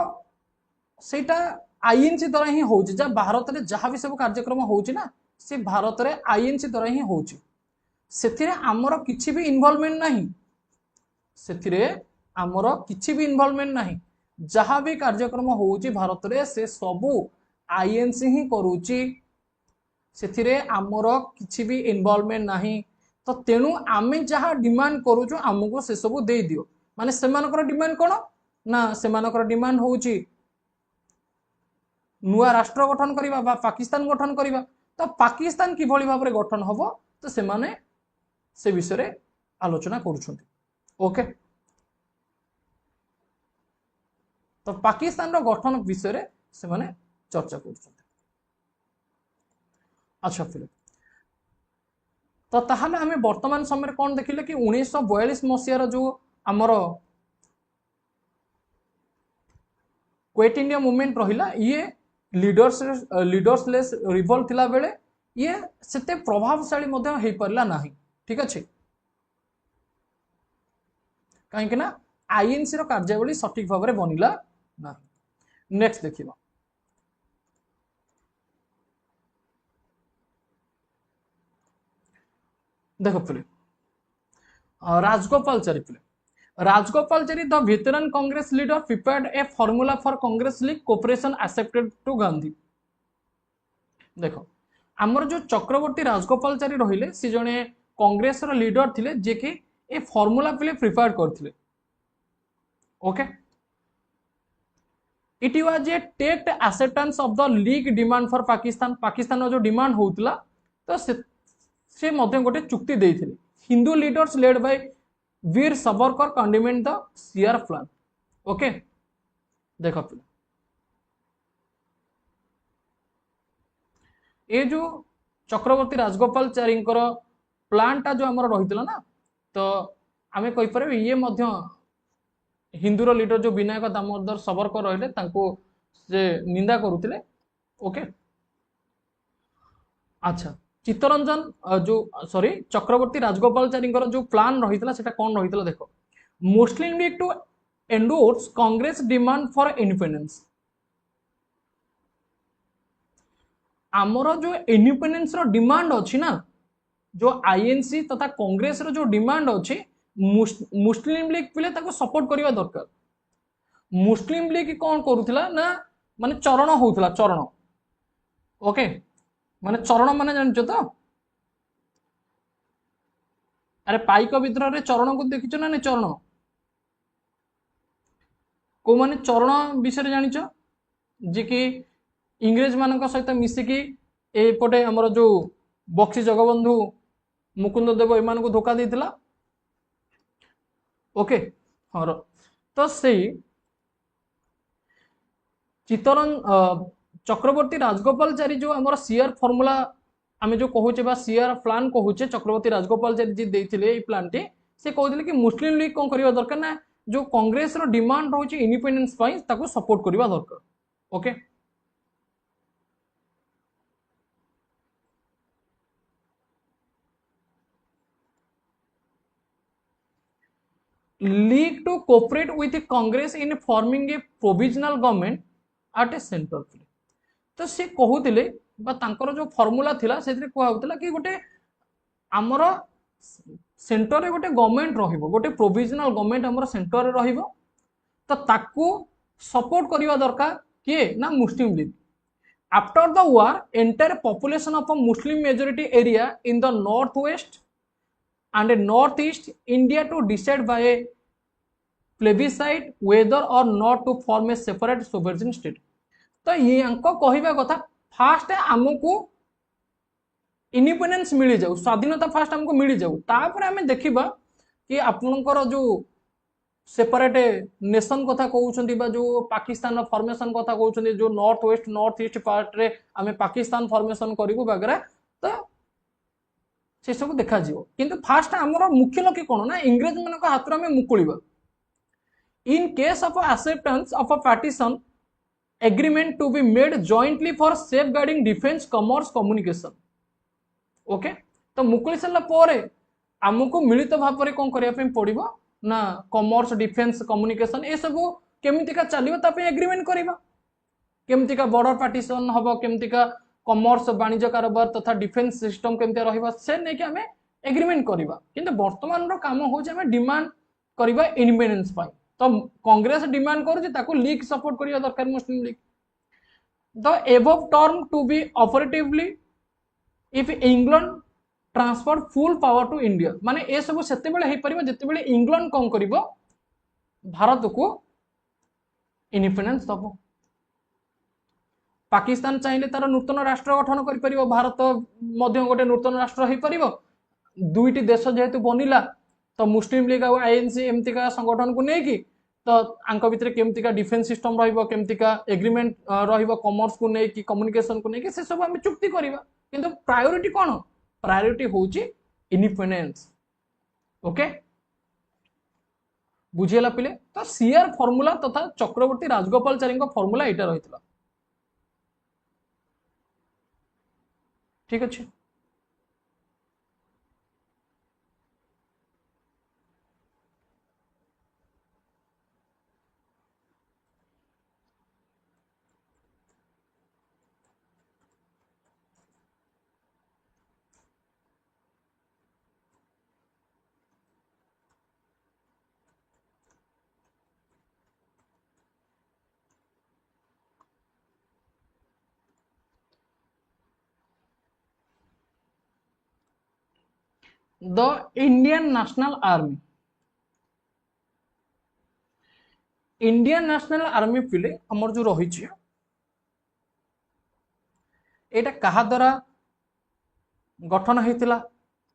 सेटा आईएनसी द्वारा ही होउची जा भारत रे जहाँ भी सब कार्यक्रम होउची ना से भारत रे आईएनसी द्वारा ही होउची सेथिरे आमर किछि भी इन्वॉल्वमेंट नहीं सेथिरे आमर किछि भी इन्वॉल्वमेंट नहीं जहाँ भी कार्यक्रम होउची भारत रे से सबू आईएनसी ही करूची सेथिरे आमर किछि भी इन्वॉल्वमेंट नहीं तो तेणु आमे जहाँ डिमांड करूचु आमको से सब दे दियो माने सेमानकर डिमांड कोन ना सेमानकर डिमांड होउची नुआ राष्ट्र गठन करिबा बा पाकिस्तान गठन करिबा तो पाकिस्तान किभली भाबरे गठन हबो तो सेमाने से विषय रे आलोचना करूछंती ओके तो पाकिस्तान रो गठन विषय रे से माने चर्चा करूछंती अच्छा फिर तो ताहले हमें वर्तमान समय कौन देखिले कि 1942 मसीहार जो आमर क्विट इंडिया मूवमेंट रहिला ये लीडर्सलेस रिवोल्ट थिला बेले ये सेते प्रभावशाली मध्य हेई परला नाही ठीक अच्छे कहीं ना आईएनसी रो कार्यावली सठिक भाव में बनिला ना नेक्स्ट देखिबा देख पिले राजगोपालचारी पिले Rajagopalachari the veteran Congress leader prepared a formula for Congress League cooperation accepted to Gandhi देख आमर जो चक्रवर्ती राजगोपालचारी रहिले सी जने कांग्रेस रो लीडर थिले जे कि ए फॉर्मूला पिले प्रिपेयर करथिले okay it was a tacit acceptance of the League demand for Pakistan Pakistan जो डिमांड होउतला तो से मध्य गोटे चुक्ति देइथिले Hindu leaders led by Veer Savarkar condemned the CR plan okay देखो ये जो चक्रवर्ती राजगोपालचारी प्लान टा जो आमर रही ना तो आम कहीपर ये मध्य हिंदूर लीडर जो विनायक दामोदर सावरकर रहिले से निंदा करुले ओके अच्छा चित्तरंजन जो सॉरी चक्रवर्ती राजगोपालचारी जो प्लान रही था कौन रही देख Muslim League to endorse Congress demand for independence आमर जो इंडिपेंडेंस रो डिमांड अच्छी ना जो आईएनसी तथा कांग्रेस रो जो डिमांड अच्छी मुस्लिम लीग पिले सपोर्ट करने दरकार मुस्लिम लीग कौन करुला ना माने चरण होउथला चरण ओके माने चरण माने जानछ तो अरे पाइक विद्रोह रे चरण को देखिछ ना चरण को माने चरण विषय जानिछ जे कि इंग्रेज मान सहित मिसिकी एपटे आमर जो बक्सी जगबंधु मुकुंद देव एमान को धोखा देथिला ओके हाँ तो से चित्तरन चक्रवर्ती राजगोपालचारी जो आमर सीआर फॉर्मूला आम जो कहूचे सीआर प्लान कहूचे चक्रवर्ती राजगोपालचारी जी देथिले प्लान टी से कहते कि मुस्लिम लीग कौन करबा दरकार ना जो कांग्रेस रो डिमांड रोचे इंडिपेंडेंस पई ताको सपोर्ट करबा दरकार okay league to cooperate with Congress in forming a provisional government at a centre तो सी कहते जो फॉर्मूला थिला से कहला कि गोटे आमर सेंटर रे गोटे गवर्नमेंट रहिबो गोटे प्रोविजनल गवर्नमेंट आमर सेंटर रे रहिबो तो ताकू सपोर्ट करबा दरकार किए ना Muslim League after the war entire population of a Muslim majority area in the north west and north east India to decide by a plebiscite whether or not to form a separate sovereign state तो ये अंको कहबा कथा fast हमको independence मिल जाऊ स्वाधीनता fast हमको मिल जाऊ तापर हमें देखिबा कि आपनकर जो सेपरेट नेशन कथा कहउछंती बा जो पाकिस्तान फॉर्मेशन कथा कहउछंती जो नॉर्थ ईस्ट पार्ट रे हमें पाकिस्तान फॉर्मेशन करिवो वगैरह तो से सब देखा जीवो किंतु फास्ट हमर मुख्य लक्ष्य कोन ना इंग्रेज मन को हाथ में मुकुलिबा in case of acceptance of a partition agreement to be made jointly for safeguarding defence commerce communication okay तो मुकुली सला परे हमको मिलित भाव में कौन करने पड़ो ना कमर्स डिफेंस कम्युनिकेशन ये सब केमितिका चलिबो ता पे एग्रीमेंट करबा केमितिका बॉर्डर पार्टीशन हबो केमितिका कमर्स वाणिज्य कारोबार तथा डिफेंस सिस्टम केमते रहिबा से नै कि हमें एग्रीमेंट करबा किंतु वर्तमान रो काम हो जे हमें डिमांड करबा इंडिपेंडेंस पाई तो कांग्रेस डिमांड करू जे ताको लीग सपोर्ट करिया दरकार Muslim League the above term to be operatively if England transfer full power to India माने ए सब सेते बेले हे परिबा जते बेले इंग्लैंड कोन करिवो भारत को इंडिपेंडेंस दबो पाकिस्तान चाहिए तार नूतन राष्ट्र गठन कर भारत मध्य गोटे नूतन राष्ट्र हो पार दुईटी देश जेहेतु बनिला तो मुस्लिम लीग और आईएनसी एमतीका संगठन को लेकिन तो आंक भितर केमतिका डिफेंस सिस्टम रहिबो केमतिका एग्रीमेंट रहिबो कमर्स को लेकिन कम्युनिकेशन को लेकिन से सब हम चुक्ति करबा किंतु प्रायोरिटी कौन प्रायोरिटी होची इंडिपेंडेंस ओके बुझेला पिले तो सीआर फॉर्मूला तथा चक्रवर्ती राजगोपालचारी फॉर्मूला एटा रहितला ठीक अच्छे the Indian national army. Indian national army पिले हमर जो रही एटा कहा द्वारा गठन होता,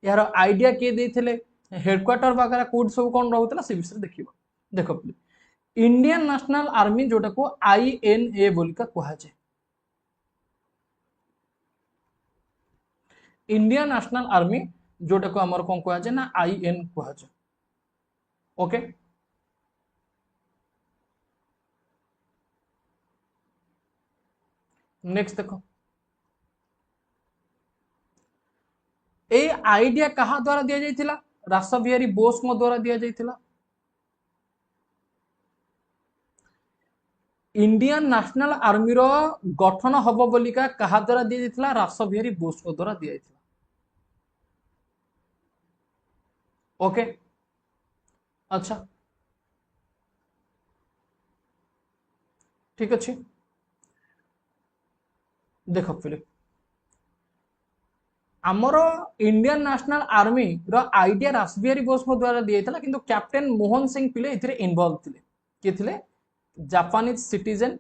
यार आइडिया किए देते, हेडक्वार्टर वगैरह कोड सब कौन रोला से विषय देखिए। देख इंडियन नेशनल आर्मी जोटा को INA बोलिका कहा जाए, इंडियन नेशनल आर्मी जोटा को आमर कौन कहा जाए ना IN कहा जाए। ओके नेक्स्ट देखो, ए आइडिया कहा द्वारा दिया जाइथिला, रास बिहारी बोस द्वारा दिया जाइथिला। इंडियन नेशनल आर्मी रो गठन हब बोलिका कहा द्वारा दिया जाइथिला, रास बिहारी बोस द्वारा दिया जाइथिला। ओके अच्छा ठीक अच्छे, देख फिलिप आमर इंडियन नेशनल आर्मी रो आइडिया रासबिहारी बोस द्वारा दिया, किंतु कैप्टेन मोहन सिंह पिले इथिरे इन्वॉल्व थिले। किए थिले? Japanese citizen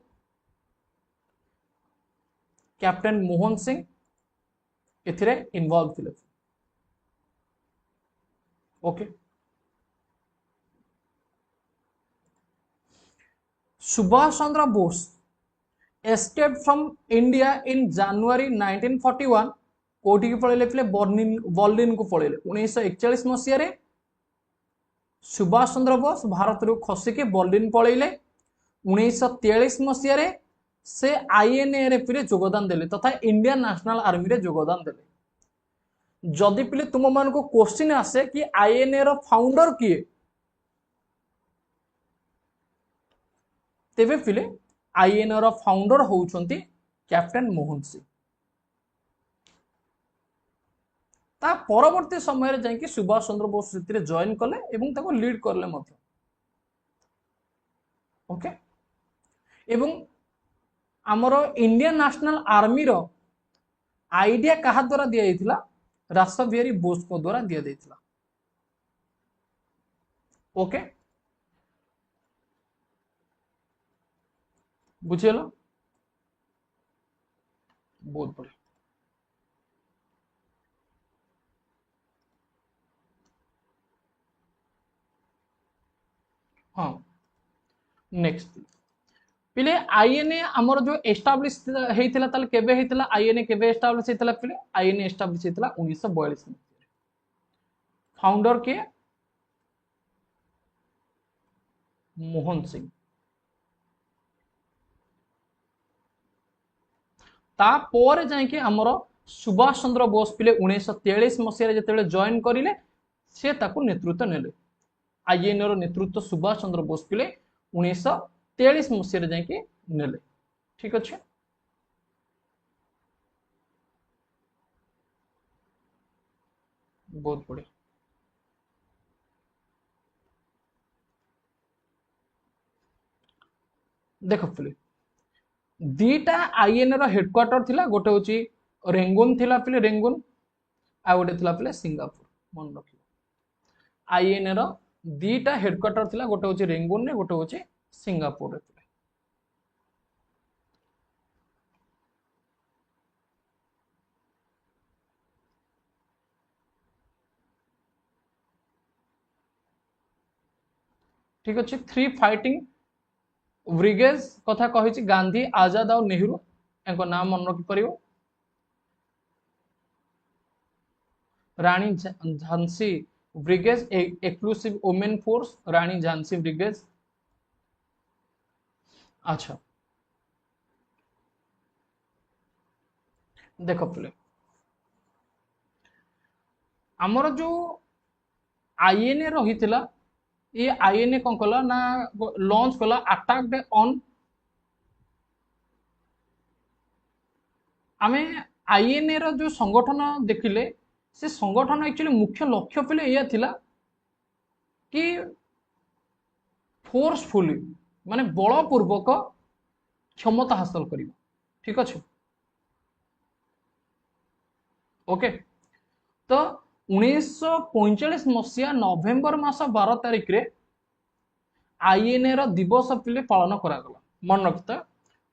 captain Mohan Singh इथिरे इन्वॉल्व थिले। Okay Subhash Chandra Bose escape from India in January 1941 कोठी की पळेले पिले बर्लिन को पळेले 1941 मसिया रे सुभाष चंद्र बोस भारत रु खसिके बर्लिन पळेले 1943 मसिया रे से INA रे पिले योगदान देले तथा इंडियन नेशनल आर्मी रे योगदान देले। जदि पिले तुम मान को क्वेश्चन आसे कि INA रो फाउंडर किए, तेबे पिले INA रो फाउंडर होउछंती कैप्टेन मोहन सिंह। ता परवर्ती समय रे जाई कि सुभाष चंद्र बोस सेतिरे जॉइन कले एवं ताको लीड करले मध्य। ओके एवं हमरो इंडियन नेशनल आर्मी रो आइडिया कहा द्वारा दिया जाइथिला, रास बिहारी बोस को द्वारा दिया जाइथिला। ओके बुझेलो बहुत बढ़िया। हाँ नेक्स्ट पिले INA हमर जो एस्टाब्लिश हेइथिला ताले केबे हेइथिला, INA केबे एस्टाब्लिश हेइथिला पिले, INA एस्टाब्लिश हेइथिला 1942 में। फाउंडर के मोहन सिंह। ता पोरे जाई कि हमर सुभाष चंद्र बोस पिले 1943 मसिया रे जतेले जॉइन करिले से ताकू नेतृत्व नेले। INA रो नेतृत्व सुभाष चंद्र बोस पिले 1943 मसिया रे जाई कि नेले। ठीक अछि बहुत बढ़िया। देख पिले दीटा INA रो हेडक्वार्टर थिला, गोटे होची रेंगुन थिला पिले रेंगुन, आ गोटे थिला पिले सिंगापुर। मन रखियो INA रो दीटा हेडक्वार्टर थिला, गोटे होची रेंगुन ने, गोटे होची सिंगापुर रे। ठीक अच्छे थ्री फाइटिंग ब्रिगेड कथा कही गांधी आजाद और नेहरू एंको नाम मन रखि परियो। Rani Jhansi Brigade exclusive women force Rani Jhansi Brigade. अच्छा देख पिले आमर जो INA रही ये INA कौन कला ना लॉन्च कला अटैक ऑन आमे INA रो जो संगठन देखिले से संगठन एक्चुअली मुख्य लक्ष्य पिले या थिला कि फोर्सफुली माने बलपूर्वक क्षमता हासिल करियो। ठीक अच्छे ओके तो 1945 मसीहा नवेम्बर मास 12 तारिख रे आईएनए रो दिवस पिले पालन करागला मन रखता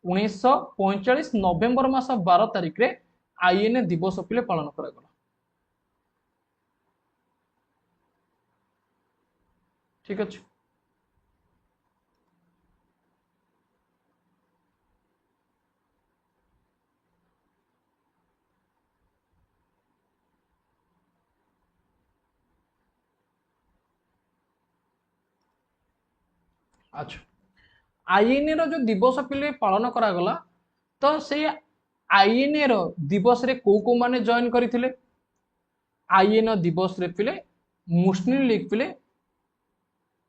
1945 नवेम्बर मास 12 तारिख रे आईएनए दिवस पिले पालन करागला ठीक अच्छे अच्छा आईएनए रो जो दिवस पिले पालन करागला तो से आईएनए रो दिवस रे को माने जॉइन करथिले आईएनए दिवस रे पिले मुस्लिम लीग पिले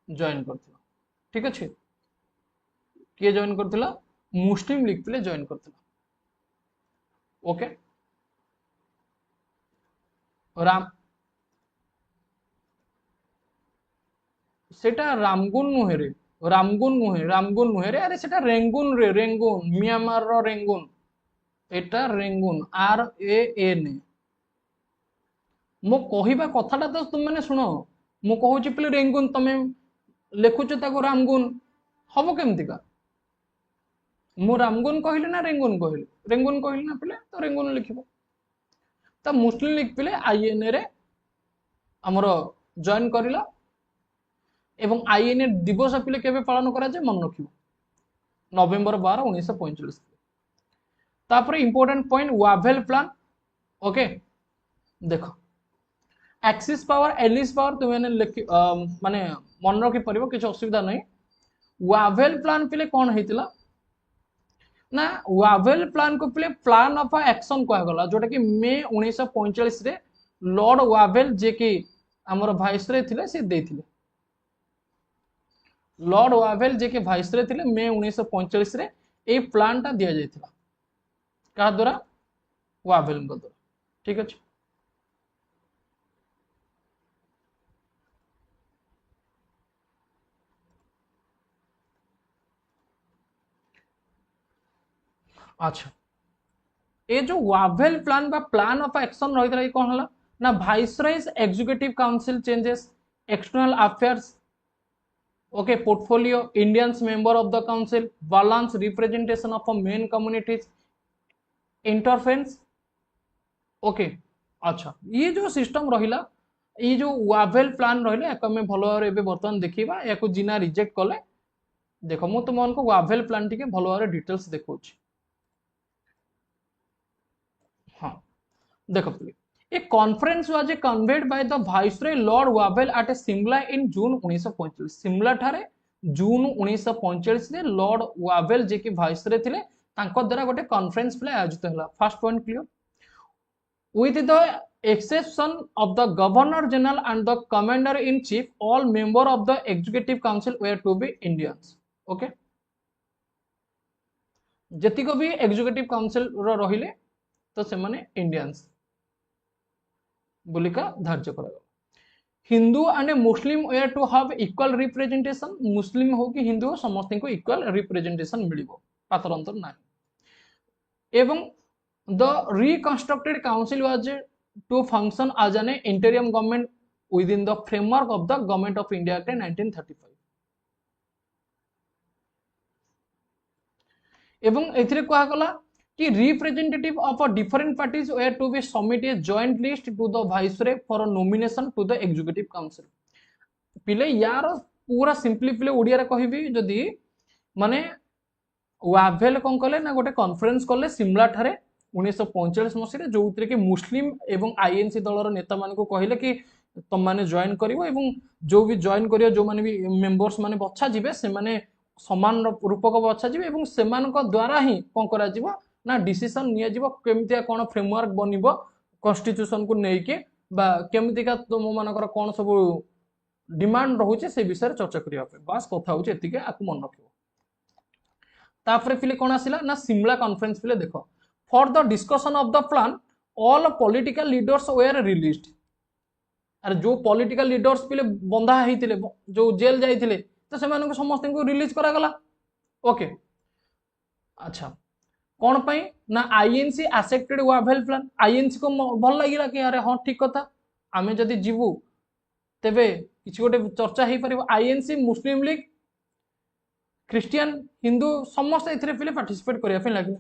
जॉइन करथिला ठीक अच्छे किए जॉइन करथिला मुस्लिम लीग पिले जॉइन करथिला ओके राम सेटा रामगुन नुहे रे रामगुन नुहे रे अरे सेटा रेंगुन Myanmar row रेंगुन Etah रेंगुन R A N मो कहिबा कथाटा तो तुम माने सुनो मो कहूची पिले रेंगुन तमे लेखुछ ताको रामगुन हबो केमतिका मु रामगुन कहले ना रेंगुन कहले ना पिले तो रेंगुन लिखिबो तो मुस्लिम लीग पिले आईएनए रे हमरो जॉइन करिला एवं आईएनए दिवस पिले केबे पालन करा जाय मन रखिबो नवेम्बर 12 1945 तापर important point Wavell plan okay देखो एक्सिस पावर एलिस पावर तुमने लिखि माने मन रखि परिबो किछ असुविधा नै वावेल प्लान पिले कोन हेतिला ना वावेल प्लान को पिले प्लान ऑफ एक्शन कहा गला जोटा कि मे 1945 रे लॉर्ड वावेल जे कि हमर वाइसरॉय थिले से देथिले लॉर्ड वावेल जे कि वाइसरॉय थिले मे 1945 रे ए प्लान टा दिया जायथिला का द्वारा वावेल को द्वारा ठीक अछि अच्छा ए जो वावेल प्लान बा प्लान ऑफ एक्शन रही थी कौन है ना viceroys executive council changes external affairs okay portfolio Indians member of the council balance representation of main communities interference okay अच्छा ये जो सिस्टम रहिला ये जो वावेल प्लान रहिला एक में भलो भाबरे एबे वर्तमान देखिबा याको जिना रिजेक्ट कले देखो मु तुमको वावेल प्लान टिके भलो भाबरे डिटेल्स देखौछि हाँ देखो a conference was convened by the viceroy Lord Wavell at Simla in June 1945 सिमला ठारे जून 1945 रे लॉर्ड वावेल जे कि वाइसरॉय थिले तांको द्वारा गोटे कॉन्फ्रेंस प्ले आयोजित हला first point clear with the exception of the governor general and the commander in chief all member of the executive council were to be Indians okay जतिको भी executive council रो रहिले तो से माने इंडियंस बुलिका धार्य करा Hindu and Muslim were to have equal representation Muslim हो कि हिंदू हो समस्त को इक्वल रिप्रेजेंटेशन मिलिबो पातर अंतर ना एवं the reconstructed council was to function as an interim government within the framework of the government of India act 1935 एवं एथिरे कहा गला कि representative of different parties were to be submit a joint list to the viceroy for nomination to the executive council पिले यार पूरा simply पिले ओडिया रे कहबी जदी माने वावेल कोन कले ना गोटे कॉन्फ्रेंस कले सिमला ठारे 1945 मसीह जो कि मुस्लिम एवं आईएनसी दलर नेता मान को कहले कि तुम माने जॉइन करिवो एवं जो भी जॉइन करियो जो माने भी मेंबर्स माने बछा जिवे से माने समान रूपक बछा जिवे एवं सेमान को द्वारा ही कोन करा जिवो ना डिसीजन निया जिवो केमतिया कोन फ्रेमवर्क बनिबो कॉन्स्टिट्यूशन को नै के बा केमतिका तुम मानकर कोन सब डिमांड रहउचे से विषय चर्चा करिया पे बस कथा होचे एतिके आकु मन रखिबो तापरे पिले कोन आसिला ना सिमला कॉन्फ्रेंस पिले देखो for the discussion of the plan all political leaders were released अरे जो पॉलिटिकल लीडर्स पिले बंधा हेतिले जो जेल जाइतिले तो से मानको समस्त को रिलीज करा गला ओके अच्छा कौन पाई ना INC accepted Wavell plan INC को भल लागिला कि अरे हां ठीक कथा आमे जदि जीवु तेबे किसी गोटे चर्चा हो पार आईएनसी मुस्लिम लीग क्रिश्चियन हिंदू समस्त एथिरे पिले पार्टिसिपेट करने लगे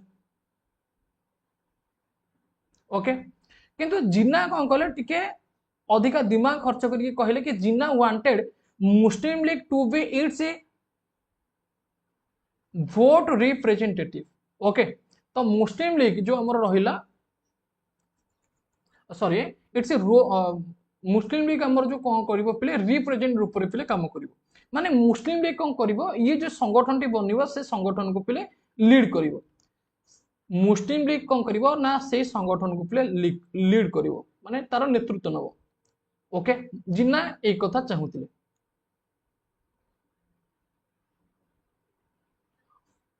ओके किंतु जिन्ना कौन कले टिके अधिका दिमाग खर्च करके कहले कि Jinnah wanted Muslim League to be its vote representative okay तो मुस्लिम लीग जो हमर रहिला सॉरी इट्स मुस्लिम लीग हमर जो कौन करिवो पिले रिप्रेजेंट रूप रे पिले काम करिवो माने मुस्लिम लीग कौन करिवो ये जो संगठन टी बनिवो से संगठन को पिले लीड करिवो मुस्लिम लीग कौन करिवो ना से संगठन को पिले लीड करिवो माने तार नेतृत्व नबो ओके जिन्ना एक कथा चाहूतिले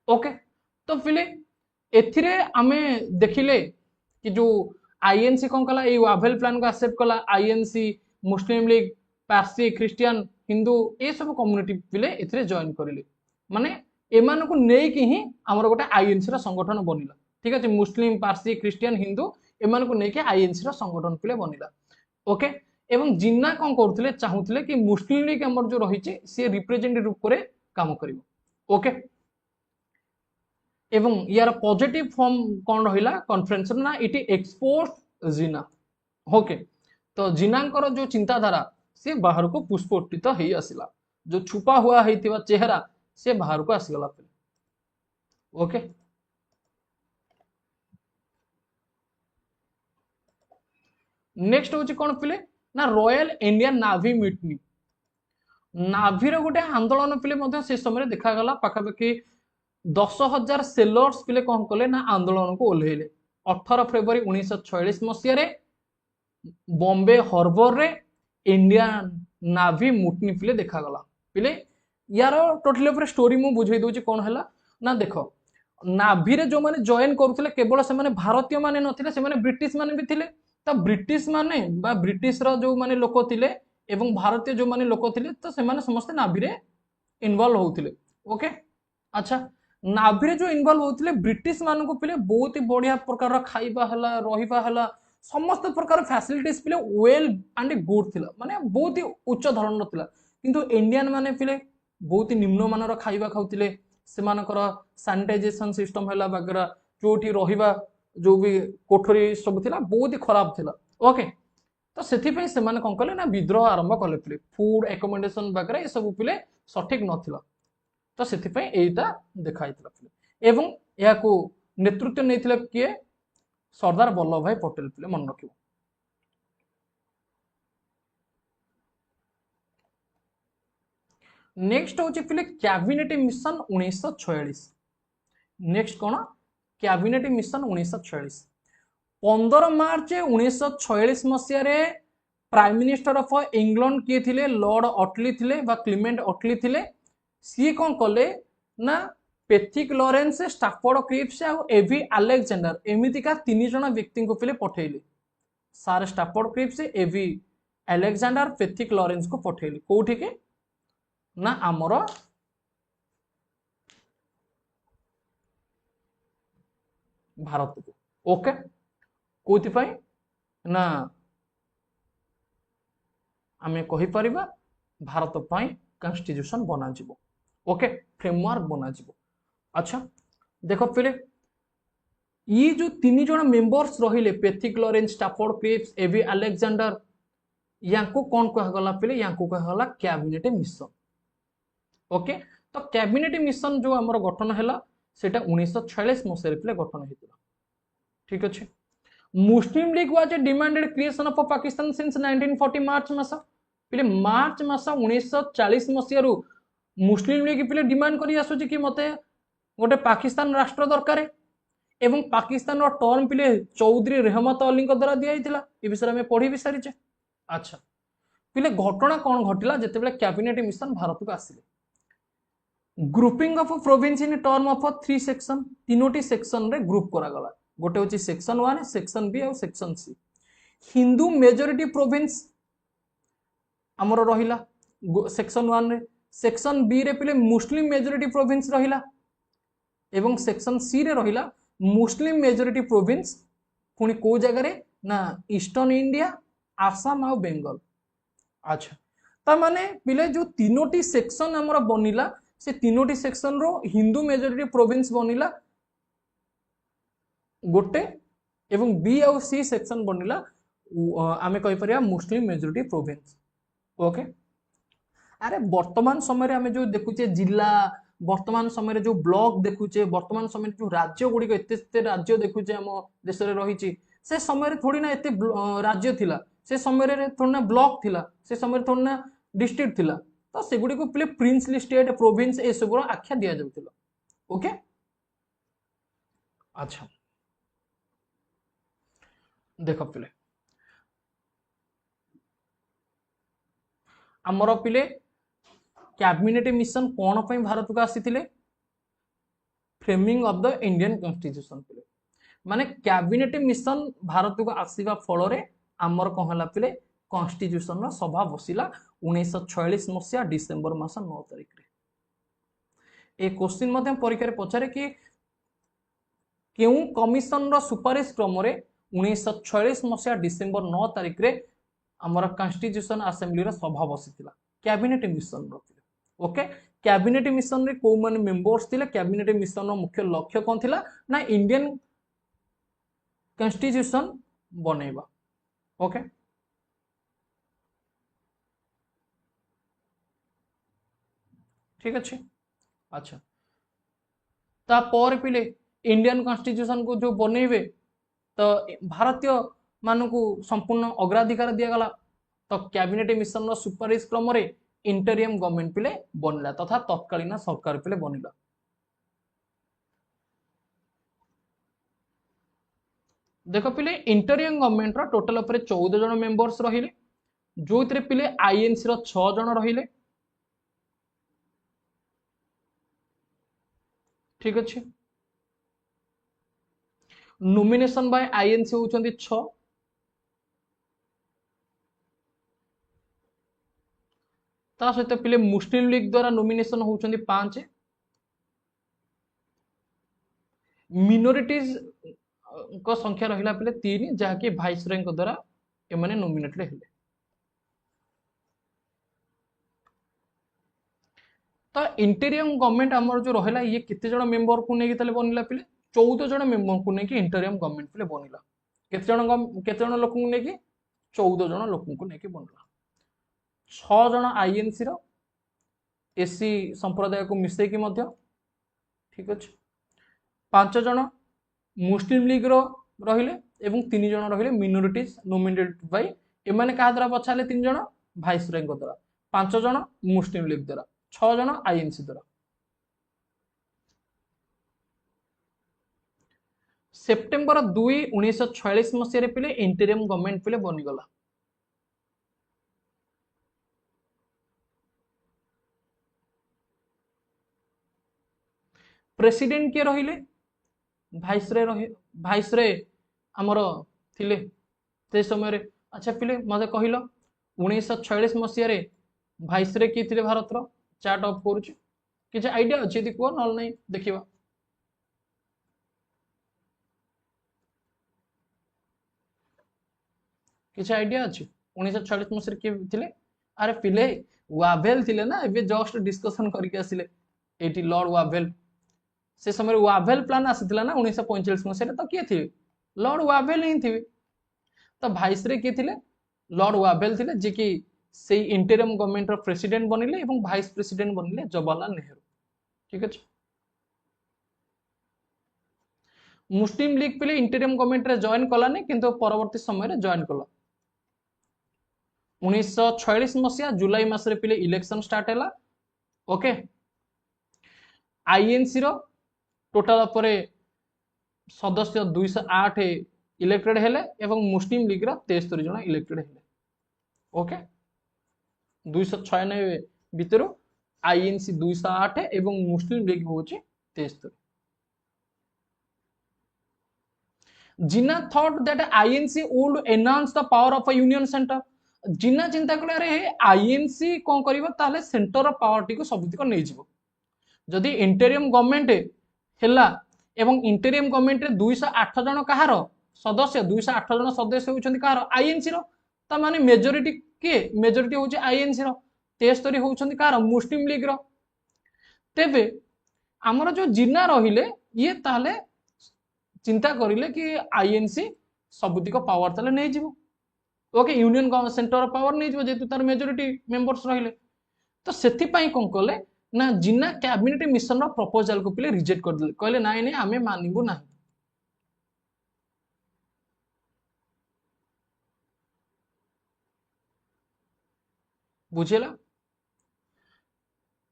ओके तो पिले एथिरे आमे देखिले कि जो आईएनसी कौन कला ये वाभेल प्लान को एक्सेप्ट कला आईएनसी मुस्लिम लीग पारसी क्रिश्चियन हिंदू ये सब कम्युनिटी पिले एथिरे जॉइन करिले माने एमान को नै कि ही हमर गोटे आईएनसी रा संगठन बनिला ठीक अछि मुस्लिम पारसी क्रिश्चियन हिंदू एमान को नै कि आईएनसी रा संगठन पिले बनिला ओके एवं जिन्ना कौन करथिले चाहूथिले कि मुस्लिम लीग हमर जो रहिछि से रिप्रेजेंटेटिव रूप रे काम करिवो ओके एवं यार पॉजिटिव फॉर्म कौन रहिला कॉन्फ्रेंस ना इटी एक्सपोज जिना ओके तो जिनांकर जो चिंताधारा से बाहर को पुष्पोटित ही आसिला जो छुपा हुआ है चेहरा से बाहर को आसीगला ओके नेक्स्ट होची कौन पिले ना रॉयल इंडियन नावी मिटनी नाभीर गोटे आंदोलन पिले मध्य से समय देखा गला पाखापाखि 10,000 सेलर्स पिले कौन कले ना आंदोलन को ओल्हेले 18 फेब्रुआरी 1946 मसीह बॉम्बे हार्बर रे इंडियन नावी मुटनी पिले देखा गला पिले यार टोटली ऊपर स्टोरी मु बुझाई दोची कौन हैला ना देखो नाभी रे जो माने जॉइन करूथिले केवल से माने भारतीय माने नथिले से माने ब्रिटिश माने भी थिले तो ब्रिटिश माने बा ब्रिटिश रो जो माने लोक थिले एवं भारतीय जो माने लोक थिले तो से माने समस्त नाभी रे इन्वॉल्व होउथिले ओके अच्छा नाभी रे जो इन्वॉल्व होउथिले ब्रिटिश मान को पिले बहुत ही बढ़िया प्रकार खाइबा हला रहिबा हला समस्त प्रकार फैसिलिटीज पिले वेल एंड गुड थिला माने बहुत ही उच्च धरण थिला किंतु इंडियन माने पिले बहुत ही निम्न मानर खाइबा खाउथिले से मानकर सैनिटाइजेशन सिस्टम हला वगैरह जोठी रहिबा जो भी कोठरी सब थिला बहुत ही खराब थिला ओके तो सेथि पे से माने कोन कले ना विद्रोह आरंभ कले पिले फूड एकोमोडेशन वगैरह ये सब पिले सठिक नथिला तो सेथि पे एटा देखाइतला पिले एवं या को नेतृत्व नैथिला किए सरदार वल्लभ भाई पटेल पिले मन रखिबो नेक्स्ट होची पिले कैबिनेट मिशन 1946 नेक्स्ट कोन कैबिनेट मिशन 1946 15 मार्च 1946 मसिया रे प्राइम मिनिस्टर ऑफ इंग्लैंड किए थिले लॉर्ड अटली थिले बा क्लीमेंट अटली थिले सी कौन कले ना पेथिक लॉरेंस स्टाफोर्ड क्रिप्स और एवी अलेक्जेंडर एमितिका 3 जण व्यक्ति को पिले पठेइले सार स्टाफोर्ड क्रिप्स एवी अलेक्जेंडर पेथिक लॉरेंस को पठेइले कोठी के ना आमर भारत को ओके कोथि पई ना आमे कहि परिबा भारत पई कॉन्स्टिट्यूशन बना जिवो ओके फ्रेमवर्क बना जिवो अच्छा देखो पिले ये जो 3 जण मेंबर्स रहिले पेथिक लॉरेंस स्टाफोर्ड क्रिप्स एवी अलेक्जेंडर यांको कोन कह गला पिले यांको कह गला कैबिनेट मिशन ओके तो कैबिनेट मिशन जो हमर गठन हैला सेटा 1946 मसिया रे पिले गठन हेतिला ठीक अछि Muslim League was a demanded creation of Pakistan since 1940 March मासा पिले मार्च मासा 1940 मसिया रु मुस्लिम लीग पिले डिमांड करी आसु कि मते गोटे पाकिस्तान राष्ट्र दरकार एवं पाकिस्तान रो टर्म पिले चौधरी रहमत अली द्वारा दिया ए विषय में पढ़ी भी सारी अच्छा पिले घटना कौन घटिला जेते बेले कैबिनेट मिशन भारत को आसिले grouping of province in term of 3 section तीनोटी सेक्शन रे ग्रुप करा गला गोटे होची सेक्शन 1 सेक्शन बी और section C Hindu majority province हमरो रहिला सेक्शन 1 रे सेक्शन बी रे पिले मुस्लिम मेजॉरिटी प्रोविंस रहिला एवं सेक्शन सी रे रहिला मुस्लिम मेजॉरिटी प्रोविंस पुनी को जगह रे ना ईस्टर्न इंडिया आसाम आ बेंगल। अच्छा ता माने पिले जो तीनोटी सेक्शन हमर बनिला से तीनोटी सेक्शन रो हिंदू मेजॉरिटी प्रोविंस बनिला गोटे एवं बी आउ सी सेक्शन बनिला आमे कहि परिया मुस्लिम मेजॉरिटी प्रोविंस। ओके अरे वर्तमान समय आम जो देखुचे जिला वर्तमान समय जो ब्लॉक देखुचे वर्तमान समय जो राज्य गुड़िक एत राज्य देखुचे आम देश में रही से समय थोड़ी ना एत राज्य थिला से समय थोड़ी ना ब्लॉक थिला से समय थोड़ी ना डिस्ट्रिक्ट थिला तो सेगुड़ी को पिले प्रिंसली स्टेट प्रोविंस ए सब आख्या दिया जाउतिला। ओके अच्छा देख पिले आमर पिले कैबिनेट मिशन कौन पर भारत को आसी framing of the Indian constitution पिले माने कैबिनेट मिशन भारत को आसीबा फल रे आमर कौन हला पिले कॉन्स्टिट्यूशन रो सभा बसिला 1946 मसिया डिसेंबर मास 9 तारिख रे। ए क्वेश्चन मध्य परीक्षा रे पचारे कि केउ कमिशन रो सुपारिश क्रम रे 1946 मसिया डिसेंबर 9 तारिख रे आमर कॉन्स्टिट्यूशन असेंबली रो सभा बसितिला कैबिनेट मिशन रो। ओके कैबिनेट मिशन रे को माने मेंबर्स थिले कैबिनेट मिशन रो मुख्य लक्ष्य कोन थिला ना इंडियन कॉन्स्टिट्यूशन बनेबा। ओके ठीक अच्छे अच्छा तापर पिले इंडियन कॉन्स्टिट्यूशन को जो बनेबे तो भारतीय मानकु संपूर्ण अग्राधिकार दिया गला तो कैबिनेट मिशन रो सुपारिश क्रम रे इंटरियम गवर्नमेंट पिले बनला तथा तत्कालीन सरकार पिले बनिला। देख पिले इंटरियम गवर्नमेंट रो टोटल ऊपर 14 जन मेंबर्स रहिले जो इतरे पिले आईएनसी रो 6 जन रहिले ठीक अच्छे नॉमिनेशन बाय आईएनसी होचंदी 6 ता सहित पिले मुस्लिम लीग द्वारा नॉमिनेशन होचंदी 5 मिनोरिटीज को संख्या रहिला पिले 3 जहाँकि भाइसरॉय द्वारा एमाने नॉमिनेटेड हेले। तो इंटेरियम गवर्नमेंट आमर जो रहिला ये केते जण मेंबर को नेकी तले बनिला पिले 14 जण मेंबर को नेकी इंटेरियम गवर्नमेंट पिले बनिला केते जण लोक को नेकी 14 जण लोक को नेकी बनिला 6 जण आईएनसी रो एससी संप्रदाय को मिसै की मध्य ठीक अछि 5 जण मुस्लिम लीग रो रहिले एवं 3 जण रहिले मिनोरिटीज नॉमिनेटेड बाय एमाने का द्वारा बछाले 3 जण भाइसरॉय द्वारा 5 जण मुस्लिम लीग द्वारा 6 जण आईएनसी द्वारा। सेप्टेम्बर 2 1946 मसीह पिले इंटेरियम गवर्नमेंट पिले बनिगला। प्रेसिडेंट के रहिले भाइसरॉय आमर थिले से समय रे अच्छा पिले मते कहिलो 1946 मसीह रे भाइसरॉय के थिले भारत रो चार्ट ऑफ करूछु किछ आईडिया अछि यदि को नल नै देखिबा किछ आईडिया अछि 1946 मसीह के थिले अरे पिले वावेल थिले ना एबे जस्ट डिस्कशन करके आसिले एटी लॉर्ड वावेल से समय वावेल प्लान आसीथिला ना 1945 मसीह तो किए थे लॉर्ड वावेल ही थे तो भाइसरॉय किए थे लॉर्ड वावेल थे जे कि से इंटरियम गवर्नमेंट रो प्रेसिडेंट बनिले एवं भाइस प्रेसिडेंट बनिले जवाहरलाल नेहरू ठीक अछि। मुस्लिम लीग पिले इंटरियम गवर्नमेंट रे जॉइन कला नै किंतु परवर्ती समय रे जॉइन कला 1946 मसीहा जुलाई मास रे पिले इलेक्शन स्टार्ट हैला। ओके आईएनसी रो टोटल पर सदस्य 208 इलेक्टेड हेले एवं मुस्लिम लीग रो 73 जन इलेक्टेड हेले। ओके 296 भितर आईएनसी 208 एवं मुस्लिम लीग होची 73। Jinnah thought that INC would enhance the power of a union centre Jinnah चिंता कले अरे आईएनसी कोन करिवो ताले सेंटर ऑफ पावर टी को सबुति को नै जिवो जदि इंटरियम गवर्नमेंट हेला एवं इंटरियम गवर्नमेंट रे 208 जन कहार सदस्य 208 जन सदस्य होचंदी कहार आईएनसी रो ता माने मेजोरिटी के मेजोरिटी होची आईएनसी रो 73 होउछंती कार मुस्लिम लीग रो तेबे हमर जो जिन्ना रहिले ये ताले चिंता करिले कि आईएनसी सबुतिक पावर ताले नै जिवो ओके यूनियन सेंटर पावर नहीं जो जेतु तार मेजोरिटी मेंबर्स रहिले तो सेति पई कोन कले ना जिन्ना कैबिनेट मिशन रो प्रपोजल को पिले रिजेक्ट कर दिले कहले नाइ नै आमे मानिबु ना बुझेला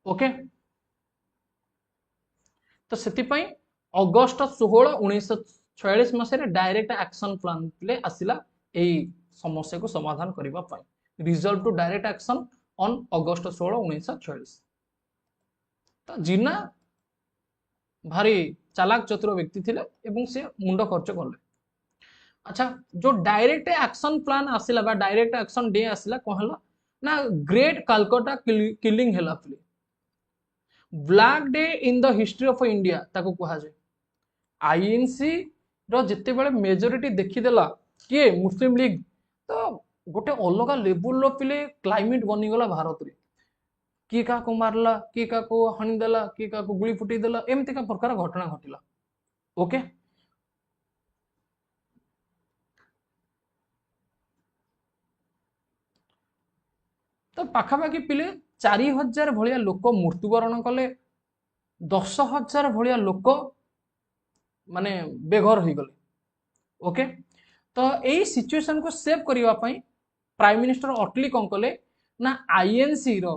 ओके तो सेति पई अगस्त 16 1946 मसीह डायरेक्ट एक्शन प्लान ले आसिला एई समस्या को समाधान करबा पई resolved to direct action on August 16 1946 तो जिन्ना भारी चालाक चतुर व्यक्ति थिले एवं से मुंड खर्च करले अच्छा जो डायरेक्ट एक्शन प्लान आसिला बा डायरेक्ट एक्शन डे आसिला कहला ना ग्रेट कलकत्ता किलिंग हेला play black day in the history of India ताको कहा जाए आईएनसी रो जिते बेले मेजोरिटी देखिदेला किए मुस्लिम लीग तो गोटे अलग लेवल रो पिले क्लाइमेट बनीगला भारत रे किए का को मारला किए का को हणीदेला किए का को गुली फुटी देला एमती का प्रकार घटना घटिला ओके तो पाखापाखि पिले 4000 भलिया लोक मृत्युवरण कले 10,000 भलिया लोक माने बेघर हो गले ओके तो यही सिचुएशन को सेव करबा पई प्राइम मिनिस्टर अटली कौन कले ना आईएनसी रो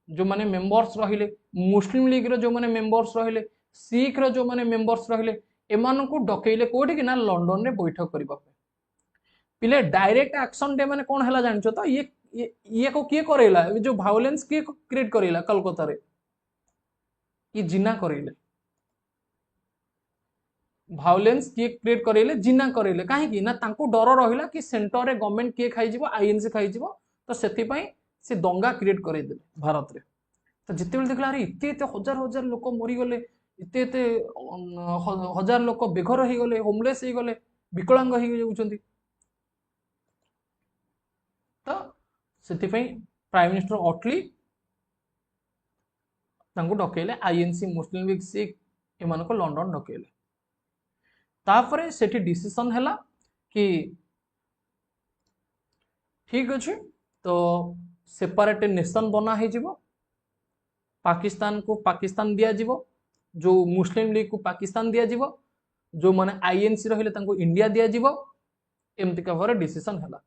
जो माने मेंबर्स रहिले मुस्लिम लीग रो जो माने मेंबर्स रहिले सिख रो जो माने मेंबर्स रहिले एमान को डकैले कोठी कि ना लंदन रे बैठक करबा पई पिले डायरेक्ट एक्शन डे माने कोन हला जानछो तो ये को किए करेला जो वायलेंस किए क्रिएट करेला कलकत्ता रे ये जिन्ना करेले वायलेंस किए क्रिएट करेले जिन्ना करेले काहे कि ना तांको डर रहिला कि सेंटर रे गवर्नमेंट किए खाइ जिवो आईएनसी खाइ जिवो तो सेति पई से दंगा क्रिएट करे देले भारत रे तो जिते बेले देखला अरे इते इते हजार हजार लोक मरि गले इते इते हजार लोक बेघर हो गले होमलेस हो गले विकलांग हो जाउछंती तो सेति पई प्राइम मिनिस्टर अटली तांको डकेले आईएनसी मुस्लिम लीग सिख एमान को लंदन डकेले तापरे सेठी डिसीजन हैला कि ठीक अछि तो सेपरेट नेशन बना हे जिवो पाकिस्तान को पाकिस्तान दिया जिवो जो मुस्लिम लीग को पाकिस्तान दिया जिवो जो माने आईएनसी रहिले तांको इंडिया दिया जिवो एमती का भरे डिसीजन हैला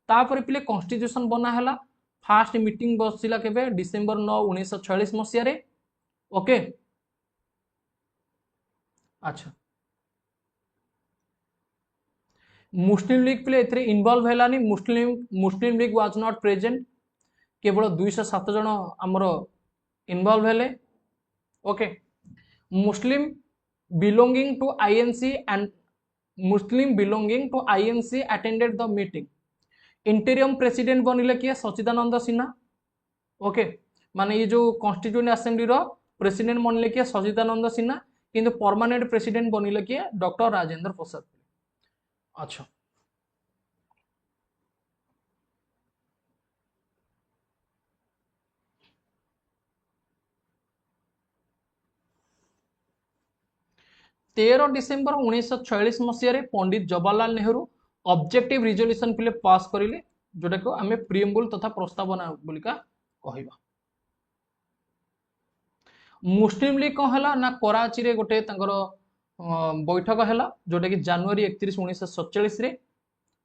तापरे पिले कॉन्स्टिट्यूशन बना हैला फास्ट मीटिंग बसिला केबे डिसेंबर 9 1946 मसिया रे ओके अच्छा मुस्लिम लीग पिले एथरे इन्वॉल्व हैलानी Muslim League was not present केवल 207 जन हमर इन्वॉल्व हेले okay Muslim belonging to INC and Muslim belonging to INC attended the meeting interim president बनिले किए सचिदानंद सिन्हा ओके माने ये जो कॉन्स्टिट्यूएंट असेंबली रो प्रेसिडेंट बनिले किए सचिदानंद सिन्हा किंतु परमानेंट प्रेसिडेंट बनिले किए डॉक्टर राजेंद्र प्रसाद अच्छा 13 डिसेम्बर 1946 मसीह पंडित जवाहरलाल नेहरू ऑब्जेक्टिव रिजोल्यूशन पिले पास करिले जोटा को आमे प्रिएम्बल तथा प्रस्तावना बोलिका कहिबा मुस्लिम लीग कौन है ना कराची रे गोटे तंगर बैठक है जोटा कि जनवरी 31 1947 रे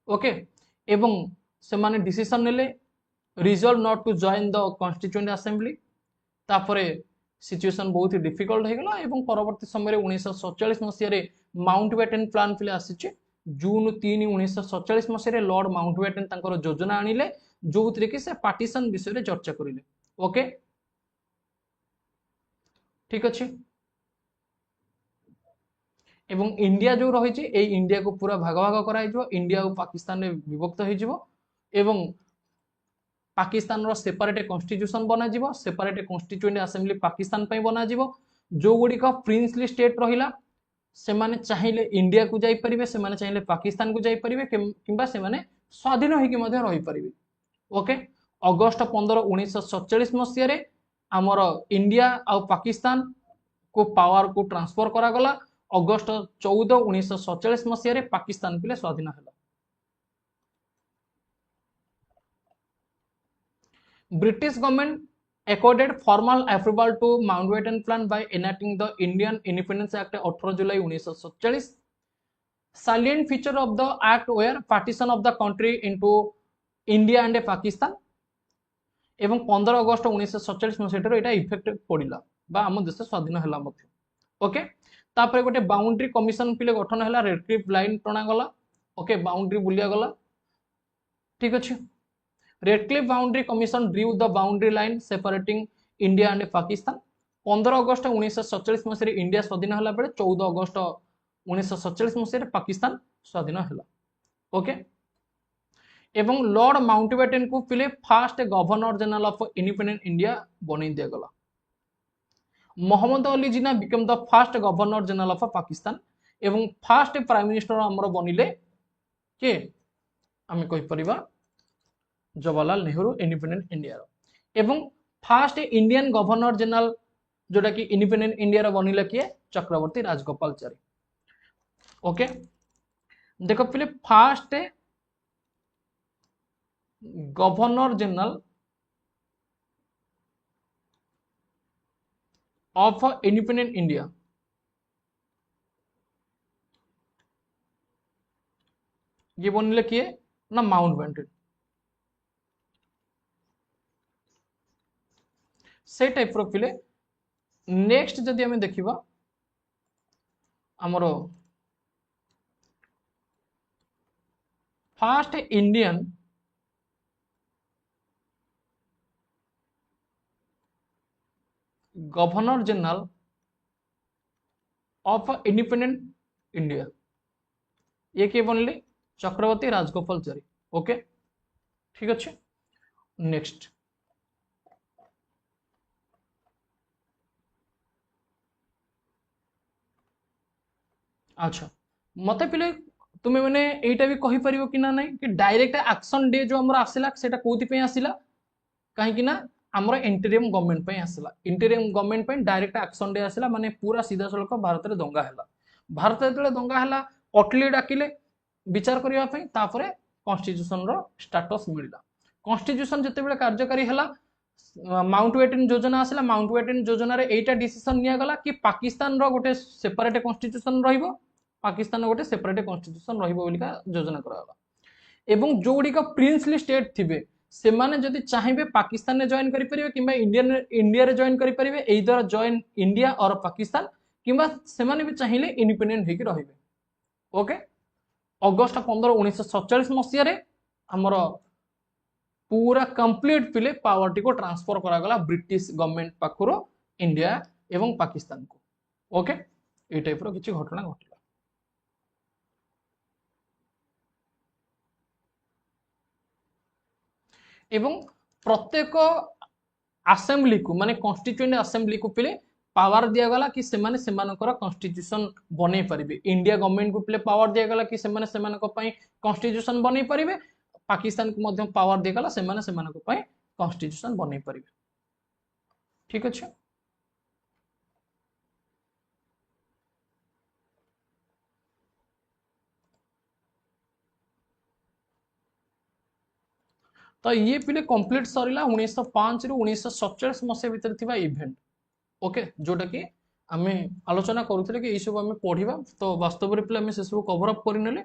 ओके एवं से माने डिसीजन नेले resolve not to join the constituent assembly तापरे सिचुएशन बहुत ही डिफिकल्ट हो गला एवं परवर्ती समय 1947 मसीह माउंटबेटन प्लान पिले आसीचे जून 3 1947 मसीह लॉर्ड माउंटबेटन तंकर योजना आनिले जो कि से पार्टीशन विषय रे चर्चा करिले ओके ठीक अच्छे एवं इंडिया जो रही इंडिया को पूरा भाग भाग कर इंडिया और पाकिस्तान में विभक्त हो पाकिस्तान रो सेपरेट कॉन्स्टिट्यूशन बना सेपरेट कॉन्स्टिट्यूएंट असेंबली पाकिस्तान पे बना जो गुड़िक प्रिंसली स्टेट रहिला से माने चाहिए इंडिया को जाई परिबे से माने चाहिए पाकिस्तान को जाई परिबे किंबा से माने स्वाधीन होकर रही पारे। ओके अगस्ट 15 1947 मसीह आमर इंडिया आ पाकिस्तान को पावर को ट्रांसफर करागला। अगस्ट 14 1947 मसीह पाकिस्तान पिले स्वाधीन है। British government accorded formal approval to Mountbatten Plan by enacting the Indian Independence Act 18 July 1947. Salient feature of the act were partition of the country into India and Pakistan एवं 15 अगस्त 1947 मसीह एटा effect पड़िला बा आम देश स्वाधीन है। ओके तापर गोटे boundary commission पिले गठन है। रेडक्लिफ लाइन टणागला। ओके बाउंड्री बुलिया गला। ठीक अच्छे Radcliffe boundary commission drew the boundary line separating India and Pakistan. 15 अगस्त 1947 मसीह इंडिया स्वाधीन है बेले 14 अगस्त 1947 मसीह पाकिस्तान स्वाधीन है। ओके एवं लॉर्ड माउंटबेटन को पिले first governor general of independent India बनै दिया गला। Mohammad Ali Jinnah become the first governor general of Pakistan एवं फास्ट प्राइम मिनिस्टर हमर बनिले के आमे कहि परिबा जवाहरलाल नेहरू इंडिपेंडेंट इंडिया एवं फास्ट इंडियन गवर्नर जनरल जोटा कि इंडिपेंडेंट इंडिया बनिले किए चक्रवर्ती राजगोपालचारी। ओके देखो पिले first governor general of independent India ये बनले किए ना माउंटबेटन। से टाइप रो पिले नेक्स्ट जदि हमें देखिबा हमरो fast Indian governor general of independent India ये के बनले चक्रवर्ती राजगोपालचारी। ओके ठीक अच्छे नेक्स्ट अच्छा मते पिले तुम्हें मैंने एटा भी कहि परिबो कि ना नहीं कि डायरेक्ट एक्शन डे जो हमर आसिला सेटा कोथि पे आसिला काहे कि ना हमर इंटरियम गवर्नमेंट पे आसिला। इंटरियम गवर्नमेंट पे डायरेक्ट एक्शन डे आसिला माने पूरा सीधा सड़क भारत रे दंगा हैला। भारत रे दंगा हैला अटली डाकिले विचार करिया पे तापरे कॉन्स्टिट्यूशन रो स्टेटस मिलला। कॉन्स्टिट्यूशन जते बेले कार्यकारी हैला माउंटबेटन योजना आसिला। माउंटबेटन योजना रे एटा डिसीजन निया गला कि पाकिस्तान रो गोटे सेपरेट कॉन्स्टिट्यूशन रहिबो। पाकिस्तान गोटे सेपरेट कॉन्स्टिट्यूशन रहिबो बोलिका योजना कराला। एवं जोडिका प्रिंसली स्टेट थिबे से माने जदि चाहिबे पाकिस्तान ने जॉइन करि परिबे किबा इंडिया रे जॉइन करि परिबे एइदर जॉइन इंडिया और पाकिस्तान किबा से माने भी चाहिले इंडिपेंडेंट हेकि रहिबे। ओके अगस्त 15 1947 मसिया रे हमर पूरा कंप्लीट पिले पावर टी को ट्रांसफर करा गला ब्रिटिश गवर्नमेंट पाखरो इंडिया एवं पाकिस्तान को। ओके ए टाइप रो किछि घटना घटिला। एवं प्रत्येक असेंबली को माने कॉन्स्टिट्यूएंट असेंबली को पिले पावर दिया गला कि सेमाने सेमानकर कॉन्स्टिट्यूशन बनै परिबे। इंडिया गवर्नमेंट को पिले पावर दिया गला कि सेमाने सेमानक पई कॉन्स्टिट्यूशन बनै परिबे। पाकिस्तान को मध्यम पावर दिया गला सेमाने सेमानक पई कॉन्स्टिट्यूशन बनै परिबे। ठीक अछि तो ये पिले कंप्लीट सरिला 1905 रु 1947 मसे भीतर थिबा इवेंट। ओके जोटा कि आमे आलोचना करूथिले कि ए सब आमे पढिबा तो वास्तव रे पिले आमे से सब कवर अप करिनेले।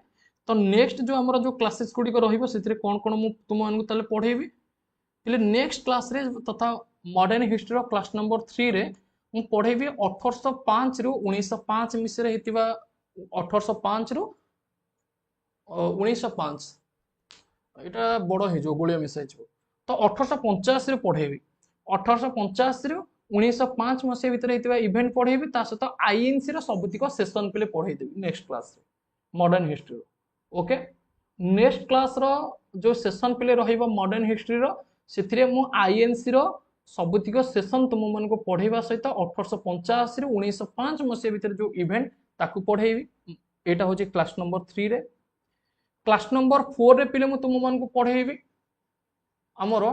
तो नेक्स्ट जो हमर जो क्लासेस गुडी को रहिबो सेतिरे कोन कोन मु तुम मानकु तले पढेबी पिले नेक्स्ट क्लास रे तथा मॉडर्न हिस्ट्री रो क्लास नंबर 3 रे मु पढेबी 1805 रु 1905 मिसरे हेतिबा 1805 रु 1905 एटा बड़ हे जो गोलिया मिसाइज तो 1885 रे पढेबी। 1885 रु 1905 मसे भीतर हेतिबा इवेंट पढेबी ता सहित आईएनसी रो सबतिक सेशन पिले पढेई देबी नेक्स्ट क्लास रे मॉडर्न हिस्ट्री रो। ओके नेक्स्ट क्लास रो जो सेशन पिले रहिबो मॉडर्न हिस्ट्री रो सेथिरे मु आईएनसी रो सबतिक सेशन तुम मन को पढेबा सहित 1885 रु 1905 मसे भीतर जो इवेंट ताकू पढेबी। एटा होची क्लास नंबर 3 रे। क्लास नंबर 4 रे पिले मु तुम मान को पढ़ेबी आमर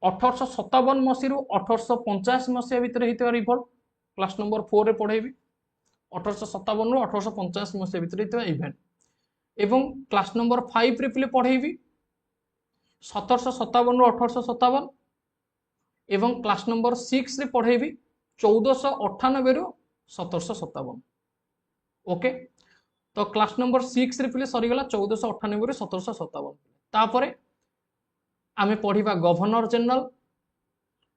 1857 मसीह 1885 मसीहा भितर होता रिभोल्ट क्लास नंबर 4 रे पढ़ेबी 1857 रु 1885 मसीहा भितर होता इवेंट एवं क्लास नंबर 5 रे पिले पढ़ेबी 1757 रु 1857 एवं क्लास नंबर 6 रे पढ़ेबी 1498 रु 1757 ओके तो क्लास नंबर 6 रे पिले सरीगला 1498 रु 1757 तापरे आमे पढ़िबा गवर्नर जनरल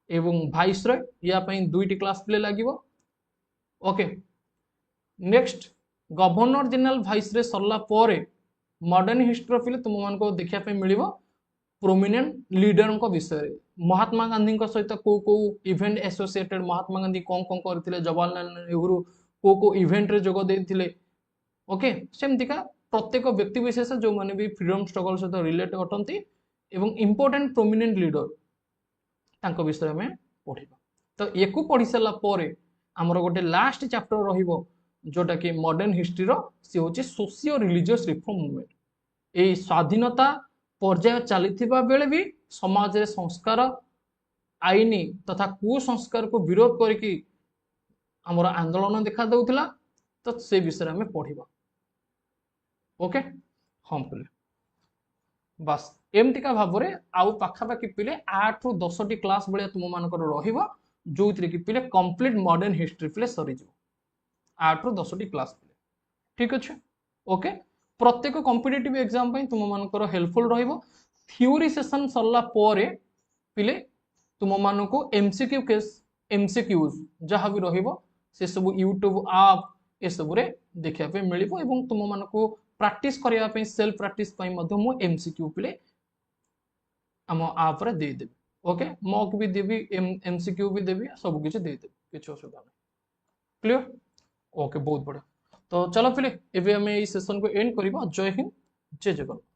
एवं वाइसरॉय या पई दुईटी क्लास पिले लागिवो okay next governor general viceroy सरला परे मॉडर्न हिस्ट्री पिले तुम मान को देखिया पे मिलिबो प्रोमिनेंट लीडर को विषय महात्मा गांधी सहित को इवेंट एसोसिएटेड महात्मा गांधी कौन कौन करथिले जवाहरलाल नेहरू को इवेंट रे जोग देथिले ओके सेमतिका प्रत्येक व्यक्ति विशेष जो माने भी फ्रीडम स्ट्रगल सहित रिलेट अटंती एवं इंपोर्टेंट प्रोमिनेंट लीडर तांको विषय में पढ़िबा तो एको पढ़ी सला परे हमर गोटे लास्ट चैप्टर रहिबो जोटा कि मॉडर्न हिस्ट्री रो से होची सोशियो रिलीजियस रिफॉर्म मूवमेंट ए स्वाधीनता पर्याय चलीथिबा बेले भी समाज रे संस्कार आईनी तथा कुसंस्कार को विरोध करके हमर आंदोलन देखा दउथिला तो से विषय में पढ़िबा ओके हम पिले बस एमतिका भाबरे आउ पाखापाखि पिले 8 रु 10 टी क्लास बळे तुम मानकर रहिबो जोइतरे कि पिले कंप्लीट मॉडर्न हिस्ट्री पिले सरी जो 8 रु 10 टी क्लास पिले ठीक अछि ओके प्रत्येक कॉम्पिटिटिव एग्जाम पई तुम मानकर हेल्पफुल रहिबो थ्योरी सेशन सरला परे पिले तुम मानको एमसीक्यू केस एमसीक्यूज जहां भी रहिबो से सब यूट्यूब ऐप ए सब रे देखिया पे मिलिबो एवं तुम मानको प्रैक्टिस करिया पे सेल्फ प्रैक्टिस पई मध्य मु एमसीक्यू पिले हम आप रे दे देबी ओके मॉक भी देबी एमसीक्यू भी देबी सब कुछ दे देबी किछ असुविधा नहीं क्लियर ओके बहुत बढ़िया तो चलो पिले एबे हमें ई सेशन को एंड करबा जय हिंद जय जगन्नाथ।